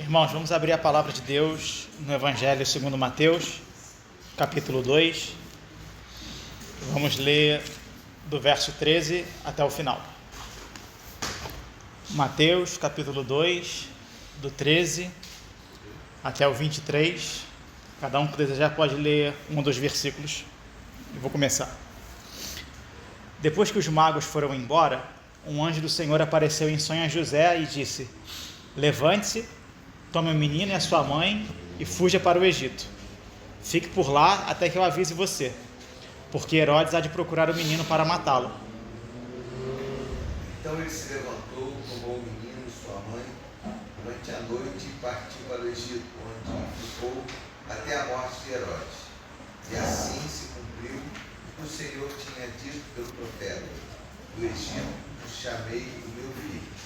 Irmãos, vamos abrir a palavra de Deus no Evangelho segundo Mateus, capítulo 2. Vamos ler do verso 13 até o final. Mateus, capítulo 2, do 13 até o 23. Cada um que desejar pode ler um dos versículos. Eu vou começar. Depois que os magos foram embora, um anjo do Senhor apareceu em sonho a José e disse: Levante-se, tome o menino e a sua mãe e fuja para o Egito. Fique por lá até que eu avise você, porque Herodes há de procurar o menino para matá-lo. Então ele se levantou, tomou o menino e sua mãe durante a noite e partiu para o Egito, onde ficou até a morte de Herodes. E assim se cumpriu o que o Senhor tinha dito pelo profeta: do Egito chamei o meu filho.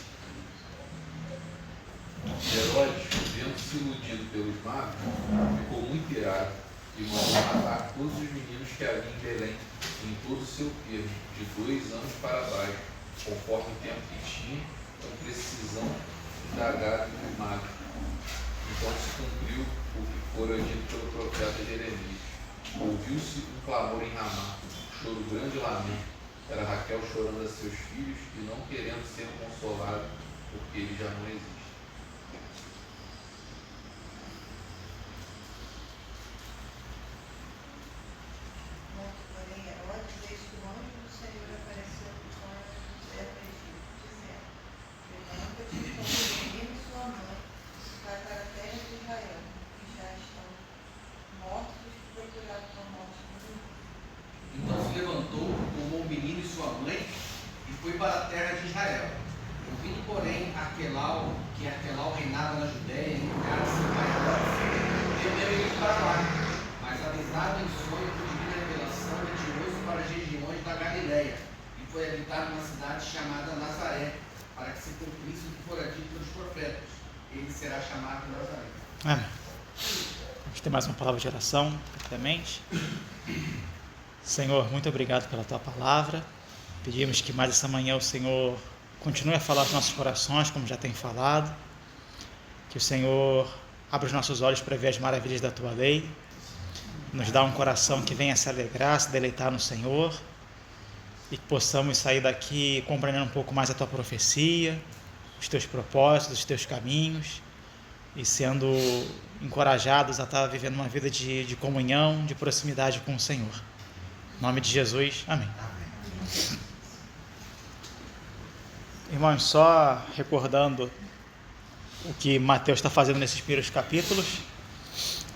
Herodes, vendo-se iludido pelos magos, ficou muito irado e mandou matar todos os meninos que havia em Belém, em todo o seu termo, de 2 anos para baixo, conforme o tempo que tinha, a precisão indagada dos magos. Então se cumpriu o que fora dito pelo profeta Jeremias. Ouviu-se um clamor em Ramá, um choro grande e lamento. Era Raquel chorando a seus filhos e não querendo ser consolada, porque ele já não existe. Então se levantou, tomou o menino e sua mãe e foi para a terra de Israel. Ouvindo, porém, que Arquelau reinava na Judéia, em casa de Israel, temeu ir para lá. Mas avisado em sonho por divina revelação, retirou-se para as regiões da Galileia e foi habitar numa cidade chamada Nazaré, para que se cumprisse o que fora dito pelos profetas: ele será chamado Nazaré. Amém. Vamos ter mais uma palavra de oração, rapidamente. Senhor, muito obrigado pela Tua palavra. Pedimos que mais essa manhã o Senhor continue a falar aos nossos corações, como já tem falado. Que o Senhor abra os nossos olhos para ver as maravilhas da Tua lei. Nos dá um coração que venha se alegrar, se deleitar no Senhor. E que possamos sair daqui compreendendo um pouco mais a Tua profecia, os Teus propósitos, os Teus caminhos. E sendo encorajados a estar vivendo uma vida de comunhão, de proximidade com o Senhor. Em nome de Jesus, amém. Irmãos, só recordando o que Mateus está fazendo nesses primeiros capítulos,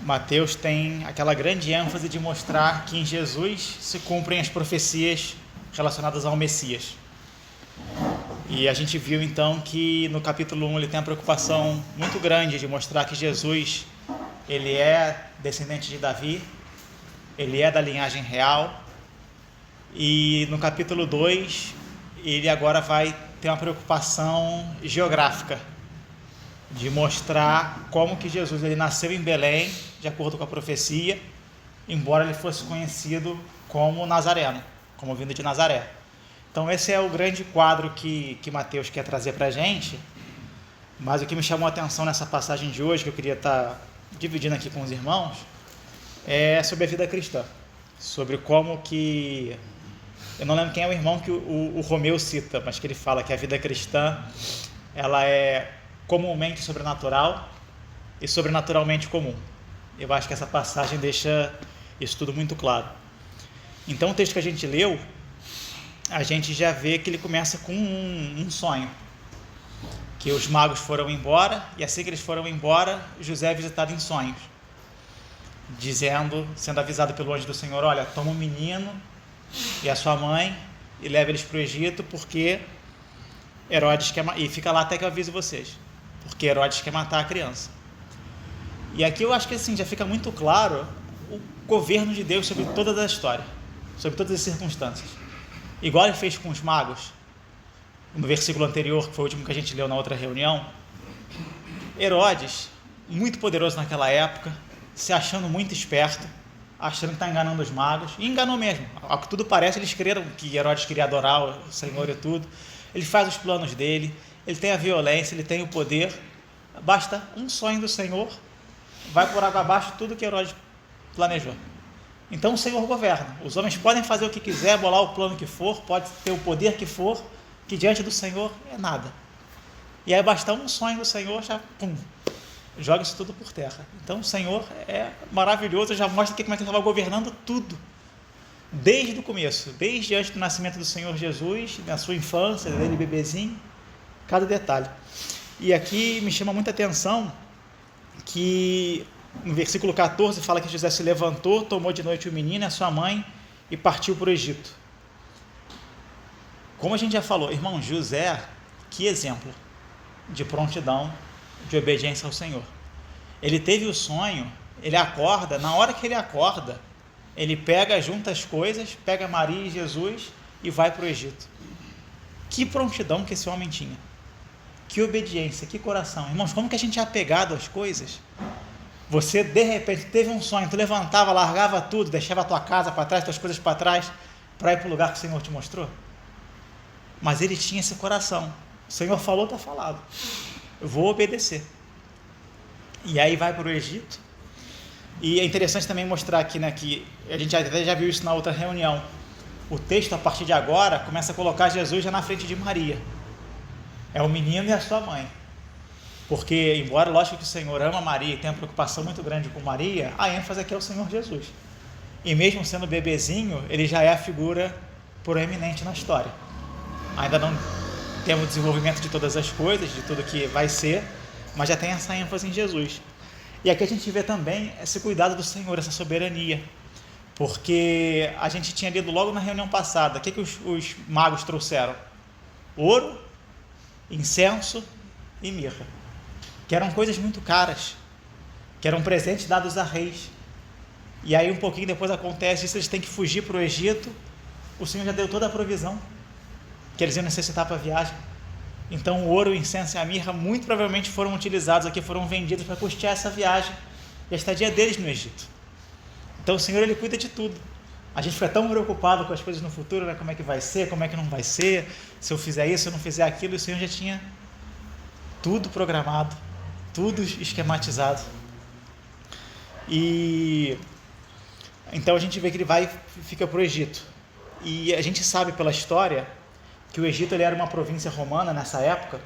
Mateus tem aquela grande ênfase de mostrar que em Jesus se cumprem as profecias relacionadas ao Messias. E a gente viu então que no capítulo 1 ele tem a preocupação muito grande de mostrar que Jesus, ele é descendente de Davi, ele é da linhagem real. E no capítulo 2, ele agora vai ter uma preocupação geográfica, de mostrar como que Jesus ele nasceu em Belém, de acordo com a profecia, embora ele fosse conhecido como Nazareno, como vindo de Nazaré. Então esse é o grande quadro que Mateus quer trazer para a gente, mas o que me chamou a atenção nessa passagem de hoje, que eu queria estar dividindo aqui com os irmãos, é sobre a vida cristã, sobre como que... Eu não lembro quem é o irmão que o Romeu cita, mas que ele fala que a vida cristã ela é comumente sobrenatural e sobrenaturalmente comum. Eu acho que essa passagem deixa isso tudo muito claro. Então o texto que a gente leu, a gente já vê que ele começa com um sonho, que os magos foram embora, e assim que eles foram embora, José é visitado em sonhos, sendo avisado pelo anjo do Senhor: olha, toma um menino e a sua mãe e leva eles para o Egito, porque Herodes quer e fica lá até que eu avise vocês, porque Herodes quer matar a criança. E aqui eu acho que assim já fica muito claro o governo de Deus sobre toda a história, sobre todas as circunstâncias, igual ele fez com os magos no versículo anterior, que foi o último que a gente leu na outra reunião. Herodes, muito poderoso naquela época, se achando muito esperto, achando que está enganando os magos, e enganou mesmo. Ao que tudo parece, eles creram que Herodes queria adorar o Senhor e tudo. Ele faz os planos dele, ele tem a violência, ele tem o poder, basta um sonho do Senhor, vai por água abaixo tudo que Herodes planejou. Então o Senhor governa. Os homens podem fazer o que quiser, bolar o plano que for, pode ter o poder que for, que diante do Senhor é nada. E aí basta um sonho do Senhor, já joga isso tudo por terra. Então o Senhor é maravilhoso, já mostra aqui como é que ele estava governando tudo. Desde o começo, desde antes do nascimento do Senhor Jesus, na sua infância, dele bebezinho, cada detalhe. E aqui me chama muita atenção que no versículo 14 fala que José se levantou, tomou de noite o menino e a sua mãe e partiu para o Egito. Como a gente já falou, irmão, José, que exemplo de prontidão, de obediência ao Senhor. Ele teve o sonho, ele acorda, na hora que ele acorda, ele pega, junta as coisas, pega Maria e Jesus e vai para o Egito. Que prontidão que esse homem tinha. Que obediência, que coração. Irmãos, como que a gente é apegado às coisas? Você, de repente, teve um sonho, tu levantava, largava tudo, deixava a tua casa para trás, tuas coisas para trás, para ir para o lugar que o Senhor te mostrou? Mas ele tinha esse coração. O Senhor falou, está falado. Eu vou obedecer. E aí vai para o Egito. E é interessante também mostrar aqui, né, que a gente até já viu isso na outra reunião. O texto, a partir de agora, começa a colocar Jesus já na frente de Maria. É o menino e a sua mãe. Porque, embora, lógico que o Senhor ama Maria e tem uma preocupação muito grande com Maria, a ênfase aqui é o Senhor Jesus. E mesmo sendo bebezinho, ele já é a figura proeminente na história. Ainda não temos desenvolvimento de todas as coisas, de tudo que vai ser, mas já tem essa ênfase em Jesus. E aqui a gente vê também esse cuidado do Senhor, essa soberania. Porque a gente tinha lido logo na reunião passada, o que os magos trouxeram? Ouro, incenso e mirra. Que eram coisas muito caras, que eram presentes dados a reis. E aí um pouquinho depois acontece isso, eles têm que fugir para o Egito, o Senhor já deu toda a provisão que eles iam necessitar para a viagem. Então o ouro, o incenso e a mirra muito provavelmente foram utilizados aqui, foram vendidos para custear essa viagem e a estadia deles no Egito. Então o Senhor, ele cuida de tudo. A gente fica tão preocupado com as coisas no futuro, né? Como é que vai ser, como é que não vai ser, se eu fizer isso, se eu não fizer aquilo, e o Senhor já tinha tudo programado, tudo esquematizado. E então a gente vê que ele fica para o Egito. E a gente sabe pela história que o Egito, ele era uma província romana nessa época,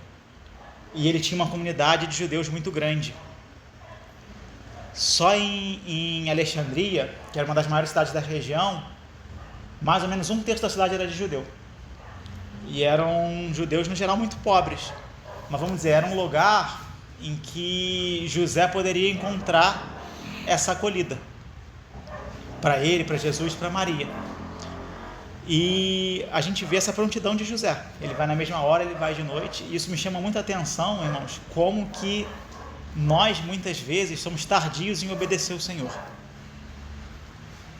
e ele tinha uma comunidade de judeus muito grande. Só em Alexandria, que era uma das maiores cidades da região, mais ou menos 1/3 da cidade era de judeu. E eram judeus, no geral, muito pobres. Mas vamos dizer, era um lugar em que José poderia encontrar essa acolhida para ele, para Jesus, para Maria. E a gente vê essa prontidão de José. Ele vai na mesma hora, ele vai de noite. E isso me chama muita atenção, irmãos, como que nós, muitas vezes, somos tardios em obedecer o Senhor.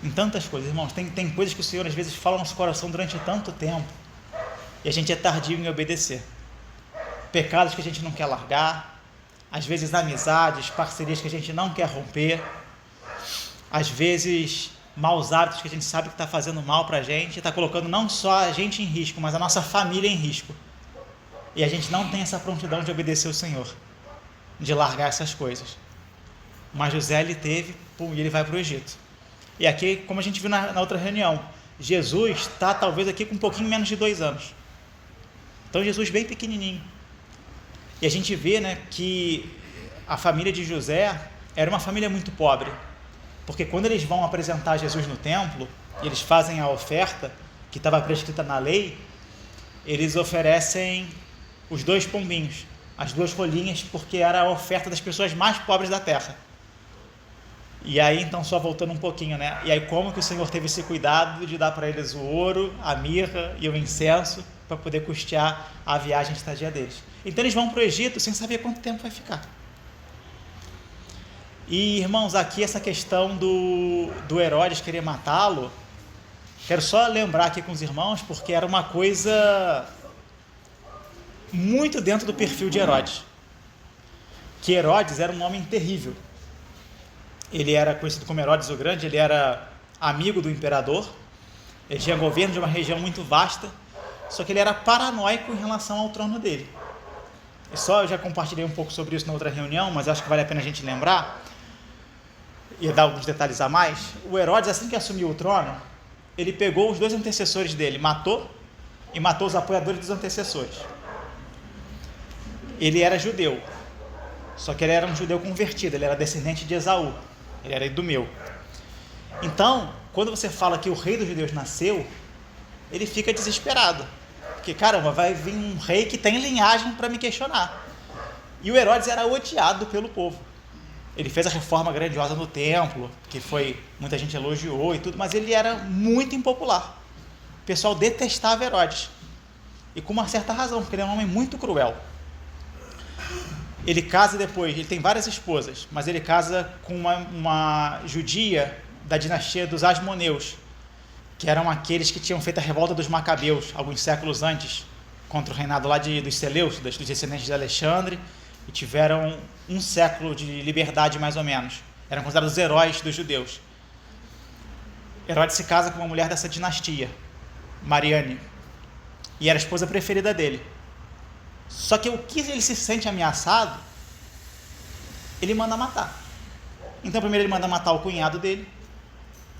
Em tantas coisas, irmãos. Tem coisas que o Senhor, às vezes, fala no nosso coração durante tanto tempo, e a gente é tardio em obedecer. Pecados que a gente não quer largar, às vezes amizades, parcerias que a gente não quer romper, às vezes maus hábitos que a gente sabe que está fazendo mal para a gente, está colocando não só a gente em risco, mas a nossa família em risco. E a gente não tem essa prontidão de obedecer o Senhor, de largar essas coisas. Mas José, ele teve, e ele vai para o Egito. E aqui, como a gente viu na outra reunião, Jesus está talvez aqui com um pouquinho menos de 2 anos. Então Jesus bem pequenininho. E a gente vê, né, que a família de José era uma família muito pobre. Porque quando eles vão apresentar Jesus no templo, eles fazem a oferta que estava prescrita na lei, eles oferecem os 2 pombinhos, as 2 rolinhas, porque era a oferta das pessoas mais pobres da terra. E aí, então, só voltando um pouquinho, né? E aí, como que o Senhor teve esse cuidado de dar para eles o ouro, a mirra e o incenso para poder custear a viagem de estadia deles. Então, eles vão para o Egito sem saber quanto tempo vai ficar. E, irmãos, aqui essa questão do Herodes querer matá-lo, quero só lembrar aqui com os irmãos, porque era uma coisa muito dentro do perfil de Herodes. Que Herodes era um homem terrível. Ele era conhecido como Herodes o Grande, ele era amigo do imperador, ele tinha governo de uma região muito vasta, só que ele era paranoico em relação ao trono dele. eu já compartilhei um pouco sobre isso na outra reunião, mas acho que vale a pena a gente lembrar e dar alguns detalhes a mais. O Herodes, assim que assumiu o trono, ele pegou os 2 antecessores dele, matou os apoiadores dos antecessores. Ele era judeu, só que ele era um judeu convertido, ele era descendente de Esaú, ele era idumeu. Então, quando você fala que o rei dos judeus nasceu, ele fica desesperado, porque caramba, vai vir um rei que tem linhagem para me questionar. E o Herodes era odiado pelo povo. Ele fez a reforma grandiosa no templo, que muita gente elogiou e tudo, mas ele era muito impopular. O pessoal detestava Herodes, e com uma certa razão, porque ele é um homem muito cruel. Ele casa depois, ele tem várias esposas, mas ele casa com uma judia da dinastia dos Asmoneus, que eram aqueles que tinham feito a revolta dos Macabeus, alguns séculos antes, contra o reinado lá dos Seleus, dos descendentes de Alexandre, e tiveram um século de liberdade mais ou menos. Eram considerados heróis dos judeus. Herodes se casa com uma mulher dessa dinastia, Mariane, e era a esposa preferida dele. Só que o que ele se sente ameaçado, ele manda matar. Então primeiro ele manda matar o cunhado dele,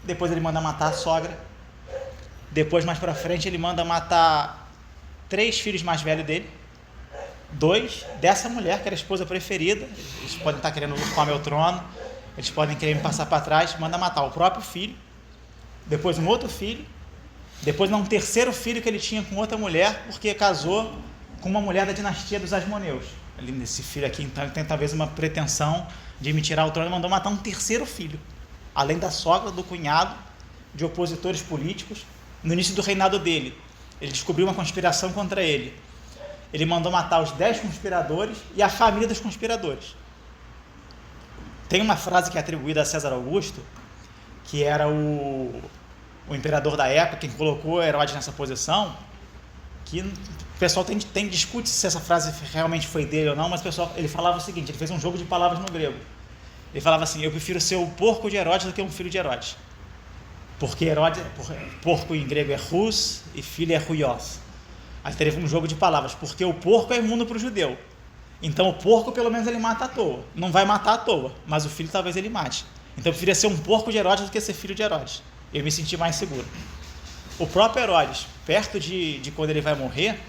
depois ele manda matar a sogra, depois mais para frente ele manda matar 3 filhos mais velhos dele, 2 dessa mulher que era a esposa preferida. Eles podem estar querendo ocupar meu trono, eles podem querer me passar para trás. Manda matar o próprio filho, depois um outro filho, depois um terceiro filho que ele tinha com outra mulher, porque casou com uma mulher da dinastia dos Asmoneus. Esse filho aqui, então, ele tem talvez uma pretensão de me tirar o trono, e mandou matar um terceiro filho, além da sogra, do cunhado, de opositores políticos. No início do reinado dele, ele descobriu uma conspiração contra ele. Ele mandou matar os 10 conspiradores e a família dos conspiradores. Tem uma frase que é atribuída a César Augusto, que era o imperador da época, quem colocou Herodes nessa posição, que o pessoal discute se essa frase realmente foi dele ou não, mas o pessoal, ele falava o seguinte, ele fez um jogo de palavras no grego. Ele falava assim: eu prefiro ser o porco de Herodes do que um filho de Herodes. Porque porco em grego é rus e filho é ruios. Aí teve um jogo de palavras, porque o porco é imundo para o judeu. Então o porco pelo menos ele mata à toa. Não vai matar à toa, mas o filho talvez ele mate. Então eu preferia ser um porco de Herodes do que ser filho de Herodes. Eu me senti mais seguro. O próprio Herodes, perto de quando ele vai morrer,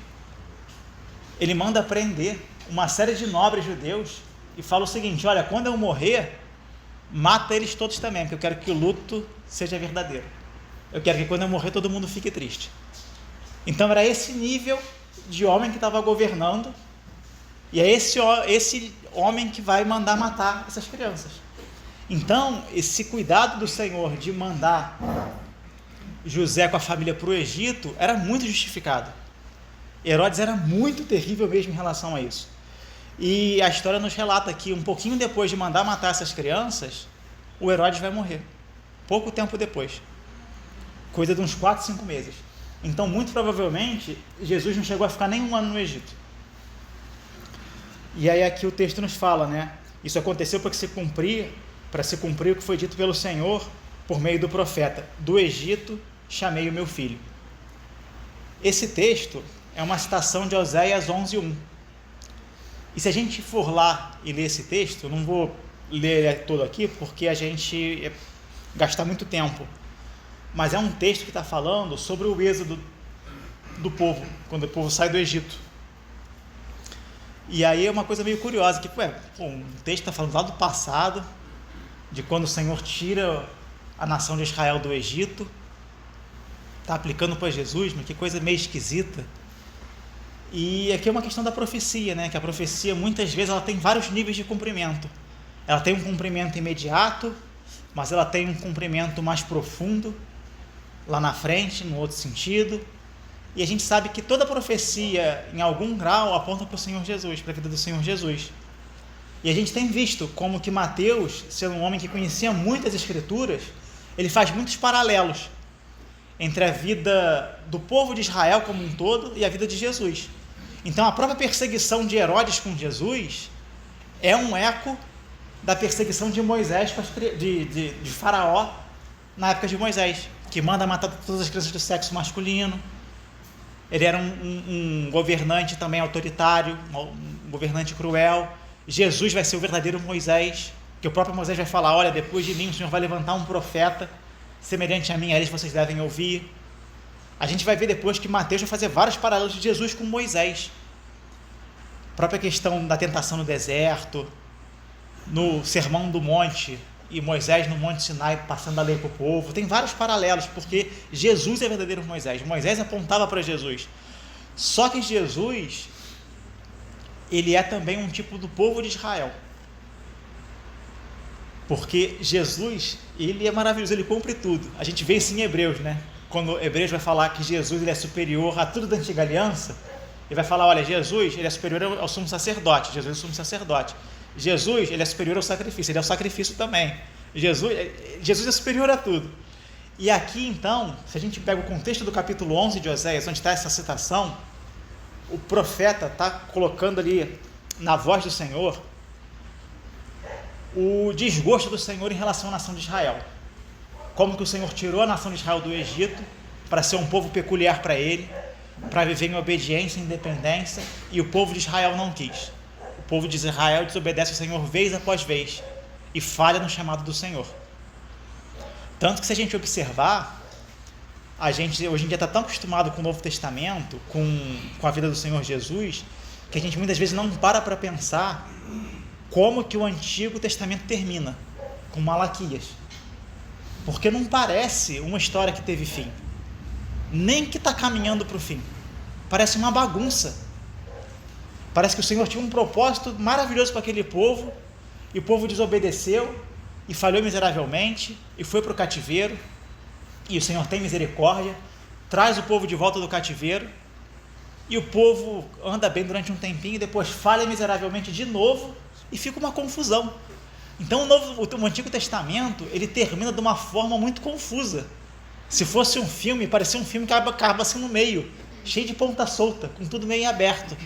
ele manda prender uma série de nobres judeus e fala o seguinte: olha, quando eu morrer, mata eles todos também, porque eu quero que o luto seja verdadeiro. Eu quero que quando eu morrer todo mundo fique triste. Então era esse nível de homem que estava governando, e é esse homem que vai mandar matar essas crianças. Então, esse cuidado do Senhor de mandar José com a família para o Egito era muito justificado. Herodes era muito terrível mesmo em relação a isso. E a história nos relata que um pouquinho depois de mandar matar essas crianças, o Herodes vai morrer. Pouco tempo depois. Coisa de uns 4, 5 meses. Então, muito provavelmente, Jesus não chegou a ficar nem um ano no Egito. E aí aqui o texto nos fala, né? Isso aconteceu para se cumprir o que foi dito pelo Senhor por meio do profeta: do Egito chamei o meu filho. Esse texto é uma citação de Oséias 11:1. E se a gente for lá e ler esse texto, eu não vou ler ele todo aqui, porque a gente ia gastar muito tempo. Mas é um texto que está falando sobre o êxodo do povo, quando o povo sai do Egito. E aí é uma coisa meio curiosa, que um texto está falando lá do passado, de quando o Senhor tira a nação de Israel do Egito, está aplicando para Jesus, mas que coisa meio esquisita. E aqui é uma questão da profecia, né? Que a profecia muitas vezes ela tem vários níveis de cumprimento. Ela tem um cumprimento imediato, mas ela tem um cumprimento mais profundo lá na frente, no outro sentido. E a gente sabe que toda profecia, em algum grau, aponta para o Senhor Jesus, para a vida do Senhor Jesus. E a gente tem visto como que Mateus, sendo um homem que conhecia muitas escrituras, ele faz muitos paralelos entre a vida do povo de Israel como um todo e a vida de Jesus. Então a própria perseguição de Herodes com Jesus é um eco da perseguição de Moisés, de Faraó na época de Moisés, que manda matar todas as crianças do sexo masculino. Ele era um governante também autoritário, um governante cruel. Jesus vai ser o verdadeiro Moisés, que o próprio Moisés vai falar, olha, depois de mim o Senhor vai levantar um profeta, semelhante a mim, a eles vocês devem ouvir. A gente vai ver depois que Mateus vai fazer vários paralelos de Jesus com Moisés. A própria questão da tentação no deserto, no Sermão do Monte, e Moisés no Monte Sinai passando a lei para o povo. Tem vários paralelos, porque Jesus é o verdadeiro Moisés. Moisés apontava para Jesus. Só que Jesus, ele é também um tipo do povo de Israel. Porque Jesus, ele é maravilhoso, ele cumpre tudo. A gente vê isso em Hebreus, né? Quando Hebreus vai falar que Jesus ele é superior a tudo da antiga aliança, ele vai falar, olha, Jesus ele é superior ao sumo sacerdote. Jesus é o sumo sacerdote. Jesus ele é superior ao sacrifício, ele é o sacrifício também. Jesus é superior a tudo. E aqui então, se a gente pega o contexto do capítulo 11 de Oséias, onde está essa citação, o profeta está colocando ali na voz do Senhor o desgosto do Senhor em relação à nação de Israel. Como que o Senhor tirou a nação de Israel do Egito para ser um povo peculiar para ele, para viver em obediência e independência, e o povo de Israel não quis. O povo de Israel desobedece ao Senhor vez após vez e falha no chamado do Senhor. Tanto que se a gente observar, a gente hoje em dia está tão acostumado com o Novo Testamento, com a vida do Senhor Jesus, que a gente muitas vezes não para pensar como que o Antigo Testamento termina, com Malaquias. Porque não parece uma história que teve fim, nem que está caminhando para o fim. Parece uma bagunça. Parece que o Senhor tinha um propósito maravilhoso para aquele povo, e o povo desobedeceu, e falhou miseravelmente, e foi para o cativeiro, e o Senhor tem misericórdia, traz o povo de volta do cativeiro, e o povo anda bem durante um tempinho, e depois falha miseravelmente de novo, e fica uma confusão. Então o Antigo Testamento, ele termina de uma forma muito confusa. Se fosse um filme, parecia um filme que acaba assim no meio, cheio de ponta solta, com tudo meio aberto.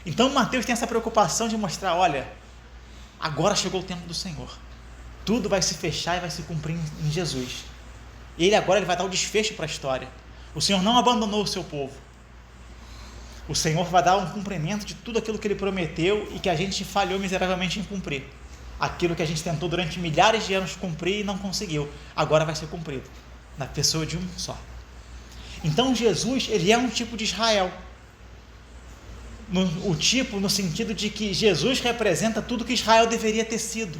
Então Mateus tem essa preocupação de mostrar, olha, agora chegou o tempo do Senhor. Tudo vai se fechar e vai se cumprir em Jesus. Ele agora vai dar o desfecho para a história. O Senhor não abandonou o seu povo. O Senhor vai dar um cumprimento de tudo aquilo que Ele prometeu e que a gente falhou miseravelmente em cumprir. Aquilo que a gente tentou durante milhares de anos cumprir e não conseguiu, agora vai ser cumprido, na pessoa de um só. Então Jesus, ele é um tipo de Israel. O tipo no sentido de que Jesus representa tudo que Israel deveria ter sido.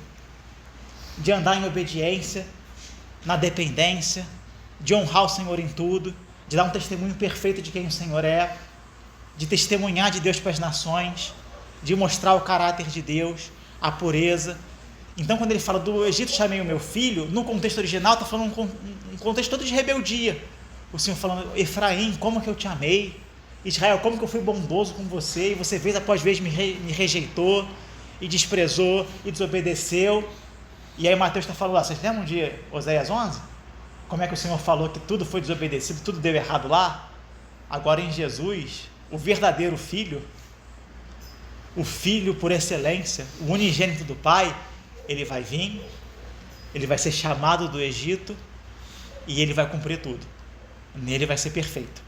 De andar em obediência, na dependência, de honrar o Senhor em tudo, de dar um testemunho perfeito de quem o Senhor é, de testemunhar de Deus para as nações, de mostrar o caráter de Deus, a pureza. Então, quando ele fala do Egito chamei o meu filho, no contexto original está falando um contexto todo de rebeldia. O Senhor falando, Efraim, como que eu te amei? Israel, como que eu fui bondoso com você? E você vez após vez me rejeitou, e desprezou, e desobedeceu. E aí Mateus está falando lá, vocês lembram de Oséias 11? Como é que o Senhor falou que tudo foi desobedecido, tudo deu errado lá? Agora em Jesus, o verdadeiro filho, o filho por excelência, o unigênito do Pai, ele vai vir, ele vai ser chamado do Egito e ele vai cumprir tudo. Nele vai ser perfeito.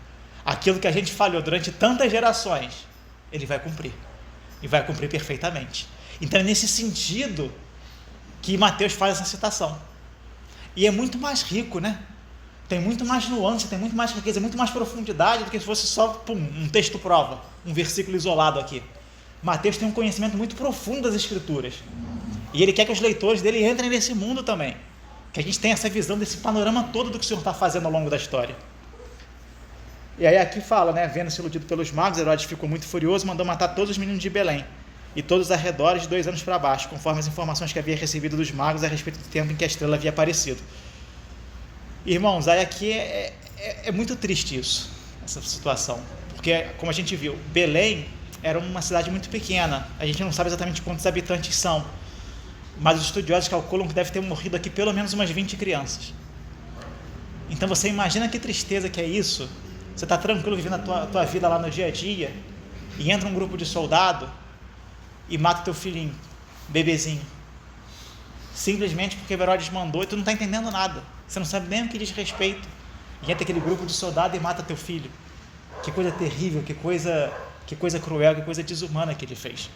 Aquilo que a gente falhou durante tantas gerações, ele vai cumprir. E vai cumprir perfeitamente. Então é nesse sentido que Mateus faz essa citação. E é muito mais rico, né? Tem muito mais nuance, tem muito mais riqueza, muito mais profundidade do que se fosse só um texto prova, um versículo isolado aqui. Mateus tem um conhecimento muito profundo das Escrituras. E ele quer que os leitores dele entrem nesse mundo também. Que a gente tenha essa visão desse panorama todo do que o Senhor está fazendo ao longo da história. E aí aqui fala, né? Vendo-se iludido pelos magos, Herodes ficou muito furioso, mandou matar todos os meninos de Belém e todos os arredores de 2 anos para baixo, conforme as informações que havia recebido dos magos a respeito do tempo em que a estrela havia aparecido. Irmãos, aí aqui é muito triste isso, essa situação. Porque, como a gente viu, Belém era uma cidade muito pequena. A gente não sabe exatamente quantos habitantes são, mas os estudiosos calculam que deve ter morrido aqui pelo menos umas 20 crianças. Então você imagina que tristeza que é isso. Você está tranquilo vivendo a tua vida lá no dia a dia e entra um grupo de soldado e mata teu filhinho, bebezinho, simplesmente porque Herodes mandou e tu não está entendendo nada, você não sabe nem o que diz respeito, e entra aquele grupo de soldado e mata teu filho. Que coisa terrível, que coisa Que coisa cruel, que coisa desumana que ele fez.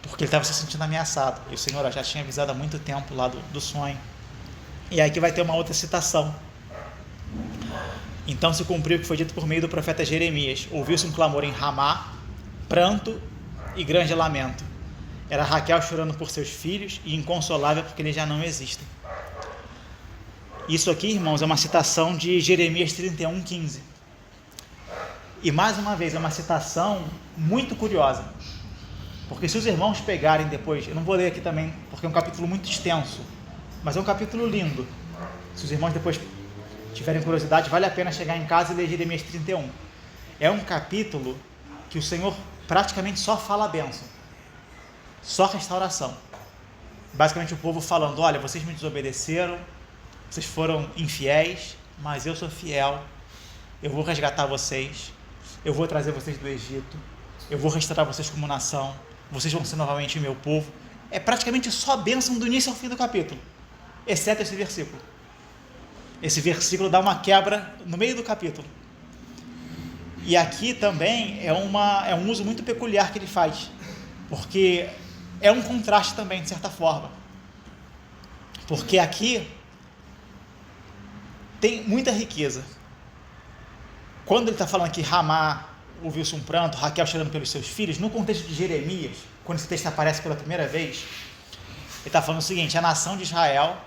Porque ele estava se sentindo ameaçado. E o Senhor já tinha avisado há muito tempo lá do sonho. E aí que vai ter uma outra citação. Então se cumpriu o que foi dito por meio do profeta Jeremias. Ouviu-se um clamor em Ramá, pranto e grande lamento. Era Raquel chorando por seus filhos e inconsolável porque eles já não existem. Isso aqui, irmãos, é uma citação de Jeremias 31:15. E mais uma vez, é uma citação muito curiosa. Porque se os irmãos pegarem depois, eu não vou ler aqui também, porque é um capítulo muito extenso, mas é um capítulo lindo. Se os irmãos depois tiverem curiosidade, vale a pena chegar em casa e ler Jeremias 31. É um capítulo que o Senhor praticamente só fala a bênção, só restauração. Basicamente o povo falando: olha, vocês me desobedeceram, vocês foram infiéis, mas eu sou fiel, eu vou resgatar vocês, eu vou trazer vocês do Egito, eu vou restaurar vocês como nação, vocês vão ser novamente meu povo. É praticamente só a bênção do início ao fim do capítulo, exceto esse versículo. Esse versículo dá uma quebra no meio do capítulo. E aqui também é um uso muito peculiar que ele faz, porque é um contraste também, de certa forma. Porque aqui tem muita riqueza. Quando ele está falando aqui, Ramá, ouviu-se um pranto, Raquel chorando pelos seus filhos, no contexto de Jeremias, quando esse texto aparece pela primeira vez, ele está falando o seguinte: a nação de Israel,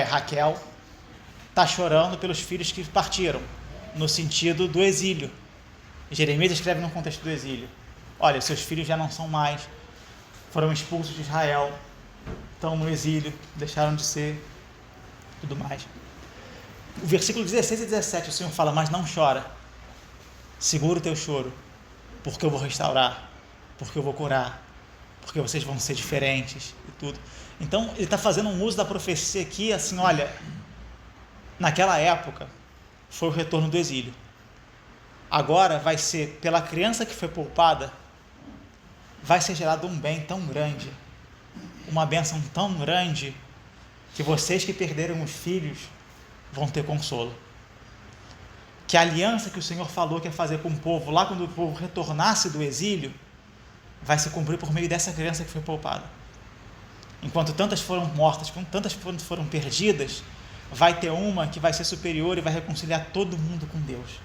Raquel, está chorando pelos filhos que partiram, no sentido do exílio. Jeremias escreve no contexto do exílio: olha, seus filhos já não são mais, foram expulsos de Israel, estão no exílio, deixaram de ser, tudo mais. O versículo 16 e 17, o Senhor fala: mas não chora, segura o teu choro, porque eu vou restaurar, porque eu vou curar, porque vocês vão ser diferentes e tudo. Então ele está fazendo um uso da profecia aqui, assim, olha, naquela época foi o retorno do exílio, agora vai ser, pela criança que foi poupada, vai ser gerado um bem tão grande, uma bênção tão grande, que vocês que perderam os filhos vão ter consolo. Que a aliança que o Senhor falou que ia fazer com o povo, lá quando o povo retornasse do exílio, vai se cumprir por meio dessa criança que foi poupada. Enquanto tantas foram mortas, enquanto tantas foram perdidas, vai ter uma que vai ser superior e vai reconciliar todo mundo com Deus.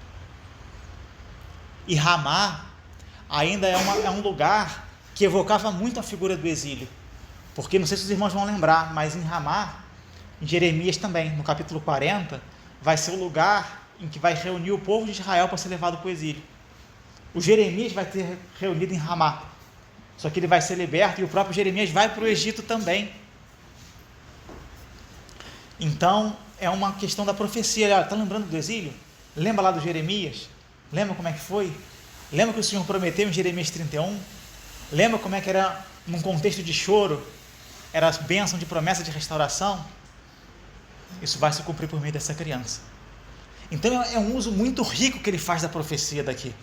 E Ramá ainda é um lugar que evocava muito a figura do exílio. Porque, não sei se os irmãos vão lembrar, mas em Ramá, em Jeremias também, no capítulo 40, vai ser o lugar em que vai reunir o povo de Israel para ser levado para o exílio. O Jeremias vai ter reunido em Ramá, só que ele vai ser liberto e o próprio Jeremias vai para o Egito também. Então, é uma questão da profecia. Está lembrando do exílio? Lembra lá do Jeremias? Lembra como é que foi? Lembra que o Senhor prometeu em Jeremias 31? Lembra como é que era num contexto de choro? Era a bênção de promessa de restauração? Isso vai se cumprir por meio dessa criança. Então é um uso muito rico que ele faz da profecia daqui.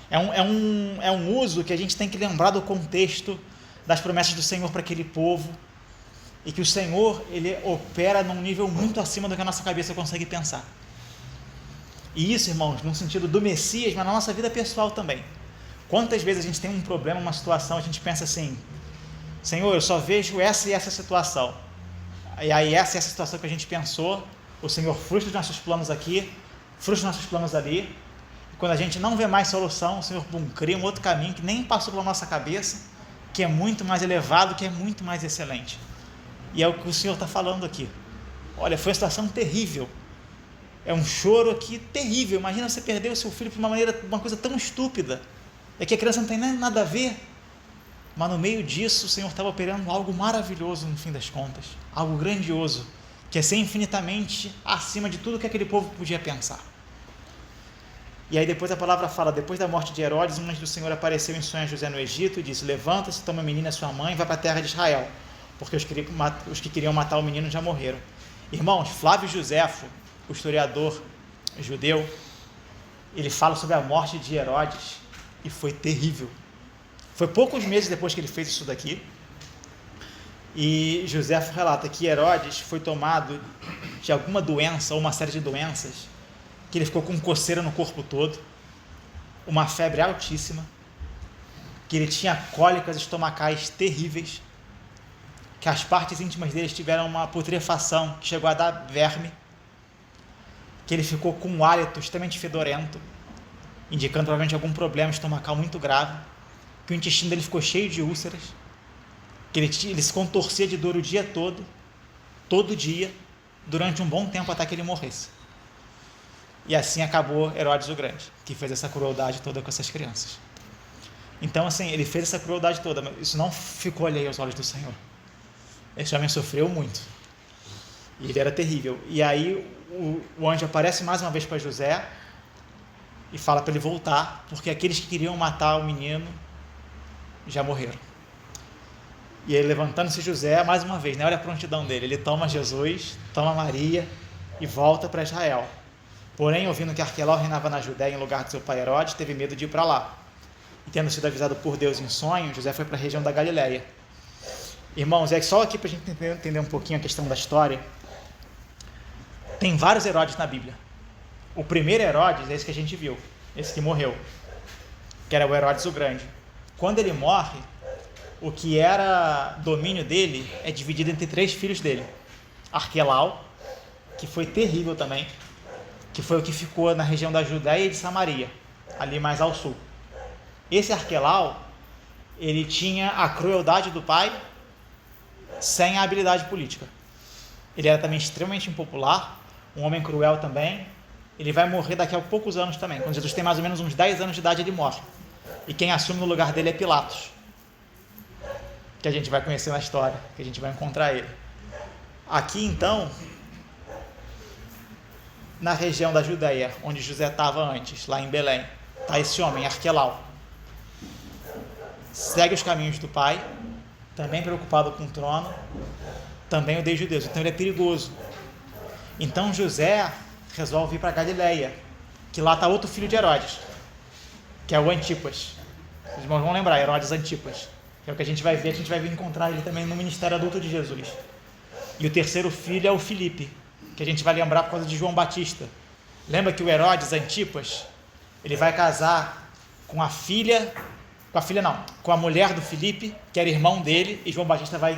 É um uso que a gente tem que lembrar do contexto das promessas do Senhor para aquele povo, e que o Senhor, ele opera num nível muito acima do que a nossa cabeça consegue pensar. E isso, irmãos, no sentido do Messias, mas na nossa vida pessoal também. Quantas vezes a gente tem um problema, uma situação, a gente pensa assim: Senhor, eu só vejo essa e essa situação. E aí essa situação que a gente pensou, o Senhor frustra os nossos planos aqui, frustra os nossos planos ali. E quando a gente não vê mais solução, o Senhor cria um outro caminho que nem passou pela nossa cabeça, que é muito mais elevado, que é muito mais excelente. E é o que o Senhor está falando aqui. Olha, foi uma situação terrível. É um choro aqui terrível. Imagina você perder o seu filho por uma coisa tão estúpida. É que a criança não tem nem nada a ver. Mas no meio disso, o Senhor estava operando algo maravilhoso no fim das contas. Algo grandioso, que é ser infinitamente acima de tudo que aquele povo podia pensar. E aí depois a palavra fala: depois da morte de Herodes, um anjo do Senhor apareceu em sonho a José no Egito e disse: levanta-se, toma a menina e sua mãe e vai para a terra de Israel, porque os que queriam matar o menino já morreram. Irmãos, Flávio Joséfo, o historiador judeu, ele fala sobre a morte de Herodes, e foi terrível. Foi poucos meses depois que ele fez isso daqui, e Joséfo relata que Herodes foi tomado de alguma doença, ou uma série de doenças, que ele ficou com coceira no corpo todo, uma febre altíssima, que ele tinha cólicas estomacais terríveis, que as partes íntimas dele tiveram uma putrefação que chegou a dar verme, que ele ficou com um hálito extremamente fedorento, indicando provavelmente algum problema estomacal muito grave, que o intestino dele ficou cheio de úlceras, que ele se contorcia de dor o dia todo dia, durante um bom tempo até que ele morresse. E assim acabou Herodes o Grande, que fez essa crueldade toda com essas crianças. Então, assim, ele fez essa crueldade toda, mas isso não ficou alheio aos olhos do Senhor. Esse homem sofreu muito. E ele era terrível. E aí o anjo aparece mais uma vez para José e fala para ele voltar, porque aqueles que queriam matar o menino já morreram. E aí, levantando-se José, mais uma vez, né? Olha a prontidão dele. Ele toma Jesus, toma Maria e volta para Israel. Porém, ouvindo que Arquelau reinava na Judéia em lugar de seu pai Herodes, teve medo de ir para lá. E tendo sido avisado por Deus em sonho, José foi para a região da Galileia. Irmãos, é só aqui para a gente entender um pouquinho a questão da história. Tem vários Herodes na Bíblia. O primeiro Herodes é esse que a gente viu, esse que morreu, que era o Herodes o Grande. Quando ele morre, o que era domínio dele é dividido entre 3 filhos dele. Arquelau, que foi terrível também, que foi o que ficou na região da Judéia e de Samaria, ali mais ao sul. Esse Arquelau, ele tinha a crueldade do pai sem a habilidade política. Ele era também extremamente impopular, um homem cruel também. Ele vai morrer daqui a poucos anos também. Quando Jesus tem mais ou menos uns 10 anos de idade, ele morre. E quem assume no lugar dele é Pilatos, que a gente vai conhecer na história, que a gente vai encontrar ele. Aqui, então, na região da Judéia, onde José estava antes, lá em Belém, está esse homem, Arquelau. Segue os caminhos do pai, também preocupado com o trono, também odeia os judeus, então ele é perigoso. Então José resolve ir para Galileia, que lá está outro filho de Herodes, que é o Antipas. Os irmãos vão lembrar, Herodes Antipas, que é o que a gente vai vir encontrar ele também no ministério adulto de Jesus. E o terceiro filho é o Filipe, que a gente vai lembrar por causa de João Batista. Lembra que o Herodes Antipas, ele vai casar com a mulher do Filipe, que era irmão dele, e João Batista vai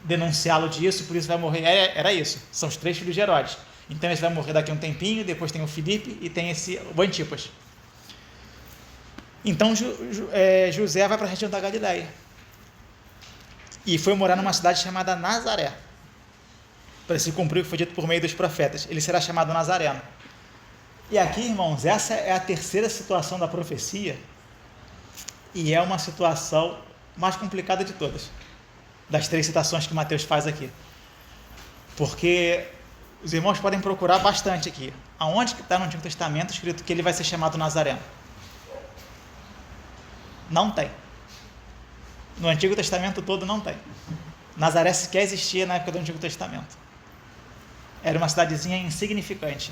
denunciá-lo disso, por isso vai morrer. Era isso, são os 3 filhos de Herodes. Então esse vai morrer daqui a um tempinho, depois tem o Filipe e tem o Antipas. Então José vai para a região da Galileia e foi morar numa cidade chamada Nazaré, para se cumprir o que foi dito por meio dos profetas. Ele será chamado Nazareno. E aqui, irmãos, essa é a terceira situação da profecia, e é uma situação mais complicada de todas, das 3 citações que Mateus faz aqui, porque os irmãos podem procurar bastante aqui. Aonde que está no Antigo Testamento escrito que ele vai ser chamado Nazareno? Não tem. No Antigo Testamento todo não tem. Nazaré sequer existia na época do Antigo Testamento. Era uma cidadezinha insignificante.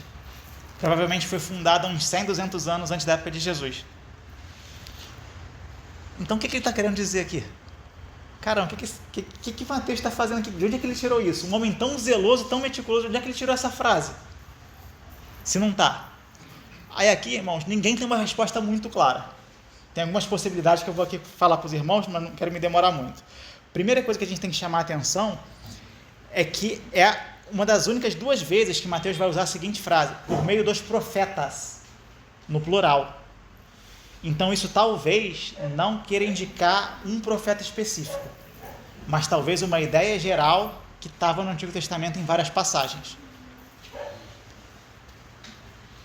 Provavelmente foi fundada uns 100, 200 anos antes da época de Jesus. Então o que ele está querendo dizer aqui? Caramba, o que Mateus está fazendo aqui? De onde é que ele tirou isso? Um homem tão zeloso, tão meticuloso, de onde é que ele tirou essa frase? Se não está. Aí aqui, irmãos, ninguém tem uma resposta muito clara. Tem algumas possibilidades que eu vou aqui falar para os irmãos, mas não quero me demorar muito. Primeira coisa que a gente tem que chamar a atenção é que é uma das únicas 2 vezes que Mateus vai usar a seguinte frase: por meio dos profetas, no plural. Então isso talvez não queira indicar um profeta específico, mas talvez uma ideia geral que estava no Antigo Testamento em várias passagens.